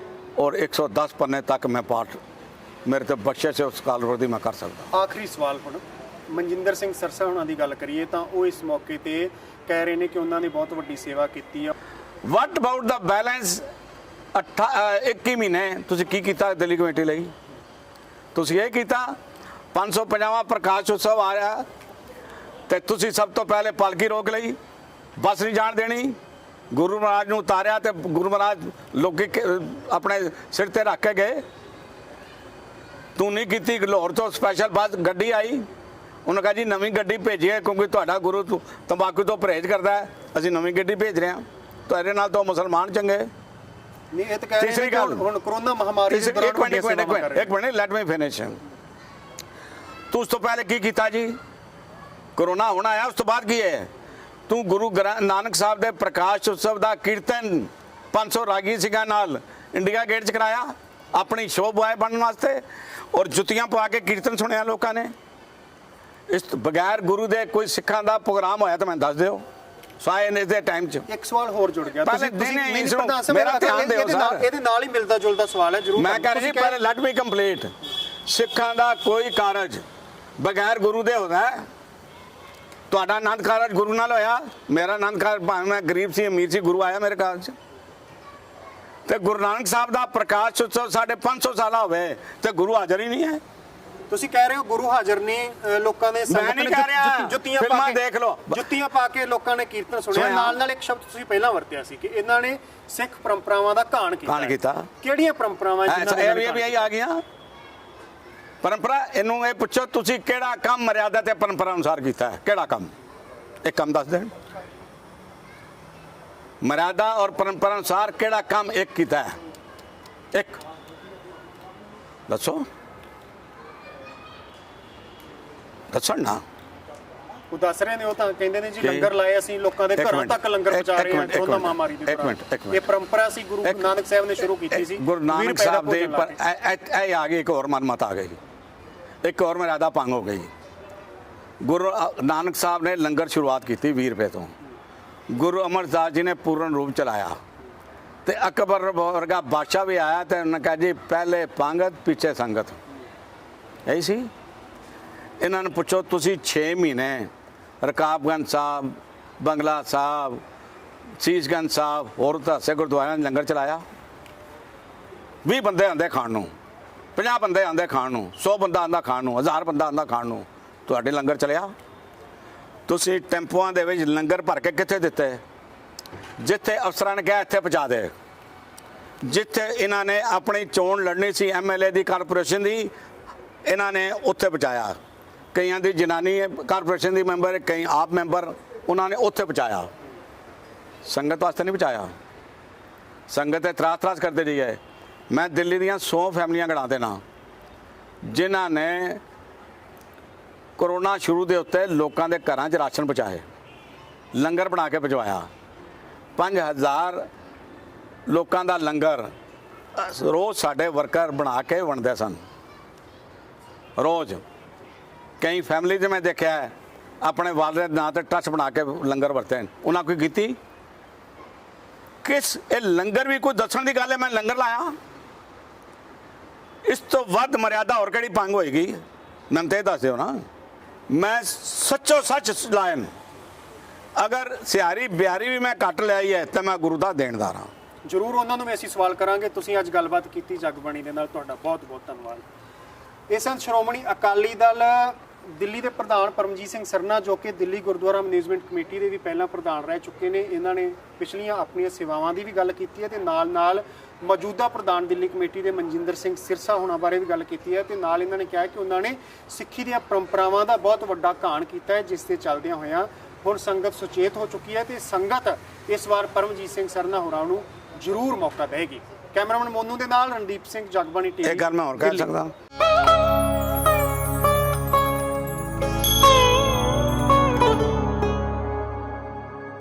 ਔਰ 110 ਪੰਨੇ ਤੱਕ ਮੈਂ ਪਾਠ ਮੇਰੇ ਤੇ ਬਖਸ਼ਿਸ਼ ਹੈ ਉਸ ਅਕਾਲ ਪੁਰਖ ਦੀ, ਮੈਂ ਕਰ ਸਕਦਾ। ਆਖਰੀ ਸਵਾਲ ਹੁਣ ਮਨਜਿੰਦਰ ਸਿੰਘ ਸਰਸਾ ਹੋਣਾ ਦੀ ਗੱਲ ਕਰੀਏ ਤਾਂ ਉਹ ਇਸ ਮੌਕੇ ਤੇ ਕਹਿ ਰਹੇ ਨੇ ਕਿ ਉਹਨਾਂ ਨੇ ਬਹੁਤ ਵੱਡੀ ਸੇਵਾ ਕੀਤੀ ਆ। ਵਾਟ ਅਬਾਊਟ ਦਾ ਬੈਲੈਂਸ 21 ਮਹੀਨੇ ਤੁਸੀਂ ਕੀ ਕੀਤਾ ਦਿੱਲੀ ਕਮੇਟੀ ਲਈ? ਤੁਸੀਂ ਇਹ ਕੀਤਾ 550ਵਾਂ ਪ੍ਰਕਾਸ਼ ਉਤਸਵ ਆ ਰਿਹਾ ਤੇ ਤੁਸੀਂ ਸਭ ਤੋਂ ਪਹਿਲੇ ਪਾਲਕੀ ਰੋਕ ਲਈ, ਬੱਸ ਨਹੀਂ ਜਾਣ ਦੇਣੀ, ਗੁਰੂ ਮਹਾਰਾਜ ਨੂੰ ਉਤਾਰਿਆ ਤੇ ਗੁਰੂ ਮਹਾਰਾਜ ਲੋਕੀ ਆਪਣੇ ਸਿਰ ਤੇ ਰੱਖ ਕੇ ਗਏ। ਤੂੰ ਨਹੀਂ ਕੀਤੀ। ਲਾਹੌਰ ਤੋਂ ਸਪੈਸ਼ਲ ਬੱਸ ਗੱਡੀ ਆਈ, ਉਹਨਾਂ ਕਹਾ ਜੀ ਨਵੀਂ ਗੱਡੀ ਭੇਜੀ ਹੈ ਕਿਉਂਕਿ ਤੁਹਾਡਾ ਗੁਰੂ ਤੰਬਾਕੂ ਤੋਂ ਪਰਹੇਜ਼ ਕਰਦਾ ਹੈ, ਅਸੀਂ ਨਵੀਂ ਗੱਡੀ ਭੇਜ ਰਹੇ ਹਾਂ। ਤੁਹਾਡੇ ਨਾਲ ਤਾਂ ਮੁਸਲਮਾਨ ਚੰਗੇ। ਨਹੀਂ, ਇਹ ਤਾਂ ਕਹਿ ਰਹੇ ਨੇ ਕਿ ਹੁਣ ਕਰੋਨਾ ਮਹਾਮਾਰੀ ਦੇ ਦੌਰਾਨ ਇੱਕ ਮਿੰਟ ਲੈਟ ਮੀ ਫਿਨਿਸ਼। ਤੂੰ ਉਸ ਤੋਂ ਪਹਿਲੇ ਕੀ ਕੀਤਾ ਜੀ? ਕਰੋਨਾ ਹੋਣਾ ਆਇਆ, ਉਸ ਤੋਂ ਬਾਅਦ ਕੀ ਹੈ? ਤੂੰ ਗੁਰੂ ਨਾਨਕ ਸਾਹਿਬ ਦੇ ਪ੍ਰਕਾਸ਼ ਉਤਸਵ ਦਾ ਕੀਰਤਨ 500 ਰਾਗੀ ਸਿੰਘਾਂ ਨਾਲ ਇੰਡੀਆ ਗੇਟ 'ਚ ਕਰਾਇਆ ਆਪਣੀ ਸ਼ੋਭਾ ਬਣਨ ਵਾਸਤੇ, ਔਰ ਜੁੱਤੀਆਂ ਪਵਾ ਕੇ ਕੀਰਤਨ ਸੁਣਿਆ ਲੋਕਾਂ ਨੇ। ਇਸ ਬਗੈਰ ਗੁਰੂ ਦੇ ਕੋਈ ਸਿੱਖਾਂ ਦਾ ਪ੍ਰੋਗਰਾਮ ਹੋਇਆ ਤਾਂ ਮੈਨੂੰ ਦੱਸ ਦਿਓ। ਸਾਇਨ ਦੇ ਟਾਈਮ 'ਚ ਇੱਕ ਸਵਾਲ ਹੋਰ ਜੁੜ ਗਿਆ। ਮੇਰਾ ਧਿਆਨ ਦਿਓ ਸਰ, ਇਹਦੇ ਨਾਲ ਹੀ ਮਿਲਦਾ ਜੁਲਦਾ ਸਵਾਲ ਹੈ, ਜ਼ਰੂਰ ਮੈਂ ਕਹਿ ਰਹੀ ਪਹਿਲੇ ਲੈਟ ਮੀ ਕੰਪਲੀਟ। ਸਿੱਖਾਂ ਦਾ ਕੋਈ ਕਾਰਜ ਬਗੈਰ ਗੁਰੂ ਦੇ ਹੁੰਦਾ ਹੈ? ਤੁਹਾਡਾ ਆਨੰਦ ਕਾਰਜ ਗੁਰੂ ਨਾਲ ਹੋਇਆ, ਮੇਰਾ ਆਨੰਦ ਕਾਰਜ ਭਾਵੇਂ ਮੈਂ ਗਰੀਬ ਸੀ ਅਮੀਰ ਸੀ, ਗੁਰੂ ਆਇਆ ਮੇਰੇ ਕਾਰਜ 'ਚ। ਤੇ ਗੁਰੂ ਨਾਨਕ ਸਾਹਿਬ ਦਾ ਪ੍ਰਕਾਸ਼ ਉਤਸਵ ਸਾਡੇ 500 ਸਾਲਾ ਹੋਵੇ ਤੇ ਗੁਰੂ ਹਾਜ਼ਰ ਹੀ ਨਹੀਂ ਹੈ। ਤੁਸੀਂ ਕਹਿ ਰਹੇ ਹੋ ਗੁਰੂ ਹਾਜ਼ਰ ਨਹੀਂ, ਲੋਕਾਂ ਨੇ ਜੁੱਤੀਆਂ ਪਾ ਕੇ ਲੋਕਾਂ ਨੇ ਕੀਰਤਨ ਸੁਣਿਆ। ਨਾਲ ਇੱਕ ਸ਼ਬਦ ਤੁਸੀਂ ਪਹਿਲਾਂ ਵਰਤਿਆ ਸੀ ਕਿ ਇਹਨਾਂ ਨੇ ਸਿੱਖ ਪਰੰਪਰਾਵਾਂ ਦਾ ਘਾਣ ਕੀਤਾ। ਕਿਹੜੀਆਂ ਪਰੰਪਰਾਵਾਂ ਇਹ ਆ ਗਈਆਂ? ਪਰੰਪਰਾ ਇਹਨੂੰ ਇਹ ਪੁੱਛੋ ਤੁਸੀਂ ਕਿਹੜਾ ਕੰਮ ਮਰਿਆਦਾ ਤੇ ਪਰੰਪਰਾ ਅਨੁਸਾਰ ਕੀਤਾ ਹੈ? ਕਿਹੜਾ ਕੰਮ? ਇੱਕ ਕੰਮ ਦੱਸ ਦੇਣ। ਮਰਿਆਦਾ ਔਰ ਪਰੰਪਰਾ ਅਨੁਸਾਰ ਕਿਹੜਾ ਕੰਮ ਇੱਕ ਕੀਤਾ ਹੈ? ਇੱਕ ਦੱਸੋ, ਦੱਸਣ ਨਾ। ਉਹ ਦੱਸ ਰਹੇ ਨੇ, ਉਹ ਤਾਂ ਕਹਿੰਦੇ ਨੇ ਜੀ ਲੰਗਰ ਲਾਏ ਅਸੀਂ ਲੋਕਾਂ ਦੇ ਘਰਾਂ ਤੱਕ ਲੰਗਰ ਪਹੁੰਚਾ ਰਹੇ ਹਾਂ ਕਰੋਨਾ ਮਹਾਮਾਰੀ ਦੇ ਦੌਰਾਨ। ਇਹ ਪਰੰਪਰਾ ਸੀ ਗੁਰੂ ਨਾਨਕ ਸਾਹਿਬ ਨੇ ਸ਼ੁਰੂ ਕੀਤੀ ਸੀ। ਗੁਰੂ ਨਾਨਕ ਸਾਹਿਬ ਦੇ ਇਹ ਆ ਗਈ, ਇੱਕ ਹੋਰ ਮਨਮਤ ਆ ਗਈ, ਇੱਕ ਹੋਰ ਮਰਿਆਦਾ ਭੰਗ ਹੋ ਗਈ। ਗੁਰੂ ਨਾਨਕ ਸਾਹਿਬ ਨੇ ਲੰਗਰ ਸ਼ੁਰੂਆਤ ਕੀਤੀ 20 ਰੁਪਏ ਤੋਂ। ਗੁਰੂ ਅਮਰਦਾਸ ਜੀ ਨੇ ਪੂਰਨ ਰੂਪ ਚਲਾਇਆ ਤੇ ਅਕਬਰ ਵਰਗਾ ਬਾਦਸ਼ਾਹ ਵੀ ਆਇਆ ਤੇ ਉਹਨੇ ਕਿਹਾ ਜੀ ਪਹਿਲੇ ਪੰਗਤ ਪਿੱਛੇ ਸੰਗਤ। ਇਹੀ ਸੀ। ਇਹਨਾਂ ਨੂੰ ਪੁੱਛੋ ਤੁਸੀਂ 6 ਮਹੀਨੇ ਰਕਾਬਗੰਜ ਸਾਹਿਬ, ਬੰਗਲਾ ਸਾਹਿਬ, ਸੀਸਗੰਜ ਸਾਹਿਬ, ਹੋਰ ਧਾਸੇ ਗੁਰਦੁਆਰਿਆਂ 'ਚ ਲੰਗਰ ਚਲਾਇਆ। 20 ਬੰਦੇ ਆਉਂਦੇ ਖਾਣ ਨੂੰ, 50 ਬੰਦੇ ਆਉਂਦੇ ਖਾਣ ਨੂੰ, 100 ਬੰਦਾ ਆਉਂਦਾ ਖਾਣ ਨੂੰ, 1000 ਬੰਦਾ ਆਉਂਦਾ ਖਾਣ ਨੂੰ, ਤੁਹਾਡੇ ਲੰਗਰ ਚਲਿਆ। ਤੁਸੀਂ ਟੈਂਪੂਆਂ ਦੇ ਵਿੱਚ ਲੰਗਰ ਭਰ ਕੇ ਕਿੱਥੇ ਦਿੱਤੇ? ਜਿੱਥੇ ਅਫਸਰਾਂ ਨੇ ਕਿਹਾ ਇੱਥੇ ਪਹੁੰਚਾ ਦੇ। ਜਿੱਥੇ ਇਹਨਾਂ ਨੇ ਆਪਣੀ ਚੋਣ ਲੜਨੀ ਸੀ MLA ਦੀ, ਕਾਰਪੋਰੇਸ਼ਨ ਦੀ, ਇਹਨਾਂ ਨੇ ਉੱਥੇ ਪਹੁੰਚਾਇਆ। ਕਈਆਂ ਦੀ ਜਨਾਨੀ ਕਾਰਪੋਰੇਸ਼ਨ ਦੀ ਮੈਂਬਰ, ਕਈ ਆਪ ਮੈਂਬਰ, ਉਹਨਾਂ ਨੇ ਉੱਥੇ ਪਹੁੰਚਾਇਆ। ਸੰਗਤ ਵਾਸਤੇ ਨਹੀਂ ਪਹੁੰਚਾਇਆ। ਸੰਗਤ ਇਤਰਾਜ਼ ਕਰਦੇ ਰਹੀ ਹੈ। ਮੈਂ ਦਿੱਲੀ ਦੀਆਂ 100 ਫੈਮਲੀਆਂ ਗਣਾ ਦੇਣਾ ਜਿਨ੍ਹਾਂ ਨੇ ਕਰੋਨਾ ਸ਼ੁਰੂ ਦੇ ਉੱਤੇ ਲੋਕਾਂ ਦੇ ਘਰਾਂ 'ਚ ਰਾਸ਼ਨ ਪਹੁੰਚਾਏ, ਲੰਗਰ ਬਣਾ ਕੇ ਪਹੁੰਚਾਇਆ। 5000 ਲੋਕਾਂ ਦਾ ਲੰਗਰ ਰੋਜ਼ ਸਾਡੇ ਵਰਕਰ ਬਣਾ ਕੇ ਵੰਡਦੇ ਸਨ। ਰੋਜ਼ ਕਈ ਫੈਮਿਲੀ 'ਚ ਮੈਂ ਦੇਖਿਆ ਆਪਣੇ ਵਾਲਦੇ ਨਾਂ ਤੇ ਟਰੱਸਟ ਬਣਾ ਕੇ ਲੰਗਰ ਵਰਤੇ। ਉਹਨਾਂ ਕੋਈ ਕੀਤੀ? ਕਿਸ ਇਹ ਲੰਗਰ ਵੀ ਕੋਈ ਦੱਸਣ ਦੀ ਗੱਲ ਹੈ? ਮੈਂ ਲੰਗਰ ਲਾਇਆ। ਇਸ ਤੋਂ ਵੱਧ ਮਰਿਆਦਾ ਹੋਰ ਕਿਹੜੀ ਭੰਗ ਹੋਏਗੀ? ਮੈਨੂੰ ਤੇ ਦੱਸ ਦਿਓ ਨਾ। ਮੈਂ ਸੱਚੋ ਸੱਚ ਲਾਇਨ, ਅਗਰ ਸਿਆਰੀ ਬਿਆਰੀ ਵੀ ਮੈਂ ਘੱਟ ਲਿਆਈ ਹੈ ਤਾਂ ਮੈਂ ਗੁਰੂ ਦਾ ਦੇਣਦਾਰ ਹਾਂ। ਜ਼ਰੂਰ ਉਹਨਾਂ ਨੂੰ ਵੀ ਅਸੀਂ ਸਵਾਲ ਕਰਾਂਗੇ। ਤੁਸੀਂ ਅੱਜ ਗੱਲਬਾਤ ਕੀਤੀ ਜਗਬਾਣੀ ਦੇ ਨਾਲ, ਤੁਹਾਡਾ ਬਹੁਤ ਬਹੁਤ ਧੰਨਵਾਦ। ਇਹ ਸਨ ਸ਼੍ਰੋਮਣੀ ਅਕਾਲੀ ਦਲ ਦਿੱਲੀ ਦੇ ਪ੍ਰਧਾਨ ਪਰਮਜੀਤ ਸਿੰਘ ਸਰਨਾ, ਜੋ ਕਿ ਦਿੱਲੀ ਗੁਰਦੁਆਰਾ ਮੈਨੇਜਮੈਂਟ ਕਮੇਟੀ ਦੇ ਵੀ ਪਹਿਲਾਂ ਪ੍ਰਧਾਨ ਰਹਿ ਚੁੱਕੇ ਨੇ। ਇਹਨਾਂ ਨੇ ਪਿਛਲੀਆਂ ਆਪਣੀਆਂ ਸੇਵਾਵਾਂ ਦੀ ਵੀ ਗੱਲ ਕੀਤੀ ਹੈ ਤੇ ਨਾਲ ਮੌਜੂਦਾ ਪ੍ਰਧਾਨ ਦਿੱਲੀ ਕਮੇਟੀ ਦੇ ਮਨਜਿੰਦਰ ਸਿੰਘ ਸਿਰਸਾ ਹੋਣਾ ਬਾਰੇ ਵੀ ਗੱਲ ਕੀਤੀ ਹੈ ਤੇ ਨਾਲ ਇਹਨਾਂ ਨੇ ਕਿਹਾ ਕਿ ਉਹਨਾਂ ਨੇ ਸਿੱਖੀ ਦੀਆਂ ਪਰੰਪਰਾਵਾਂ ਦਾ ਬਹੁਤ ਵੱਡਾ ਘਾਣ ਕੀਤਾ ਹੈ, ਜਿਸ ਦੇ ਚੱਲਦਿਆਂ ਹੋਇਆਂ ਹੁਣ ਸੰਗਤ ਸੁਚੇਤ ਹੋ ਚੁੱਕੀ ਹੈ ਤੇ ਸੰਗਤ ਇਸ ਵਾਰ ਪਰਮਜੀਤ ਸਿੰਘ ਸਰਨਾ ਹੋਰਾਂ ਨੂੰ ਜ਼ਰੂਰ ਮੌਕਾ ਦੇਵੇਗੀ। ਕੈਮਰਾਮੈਨ ਮੋਨੂ ਦੇ ਨਾਲ ਰਣਦੀਪ ਸਿੰਘ, ਜਗਬਾਣੀ ਟੀਵੀ। ਇਹ ਗੱਲ ਮੈਂ ਹੋਰ ਕਹਿ ਸਕਦਾ।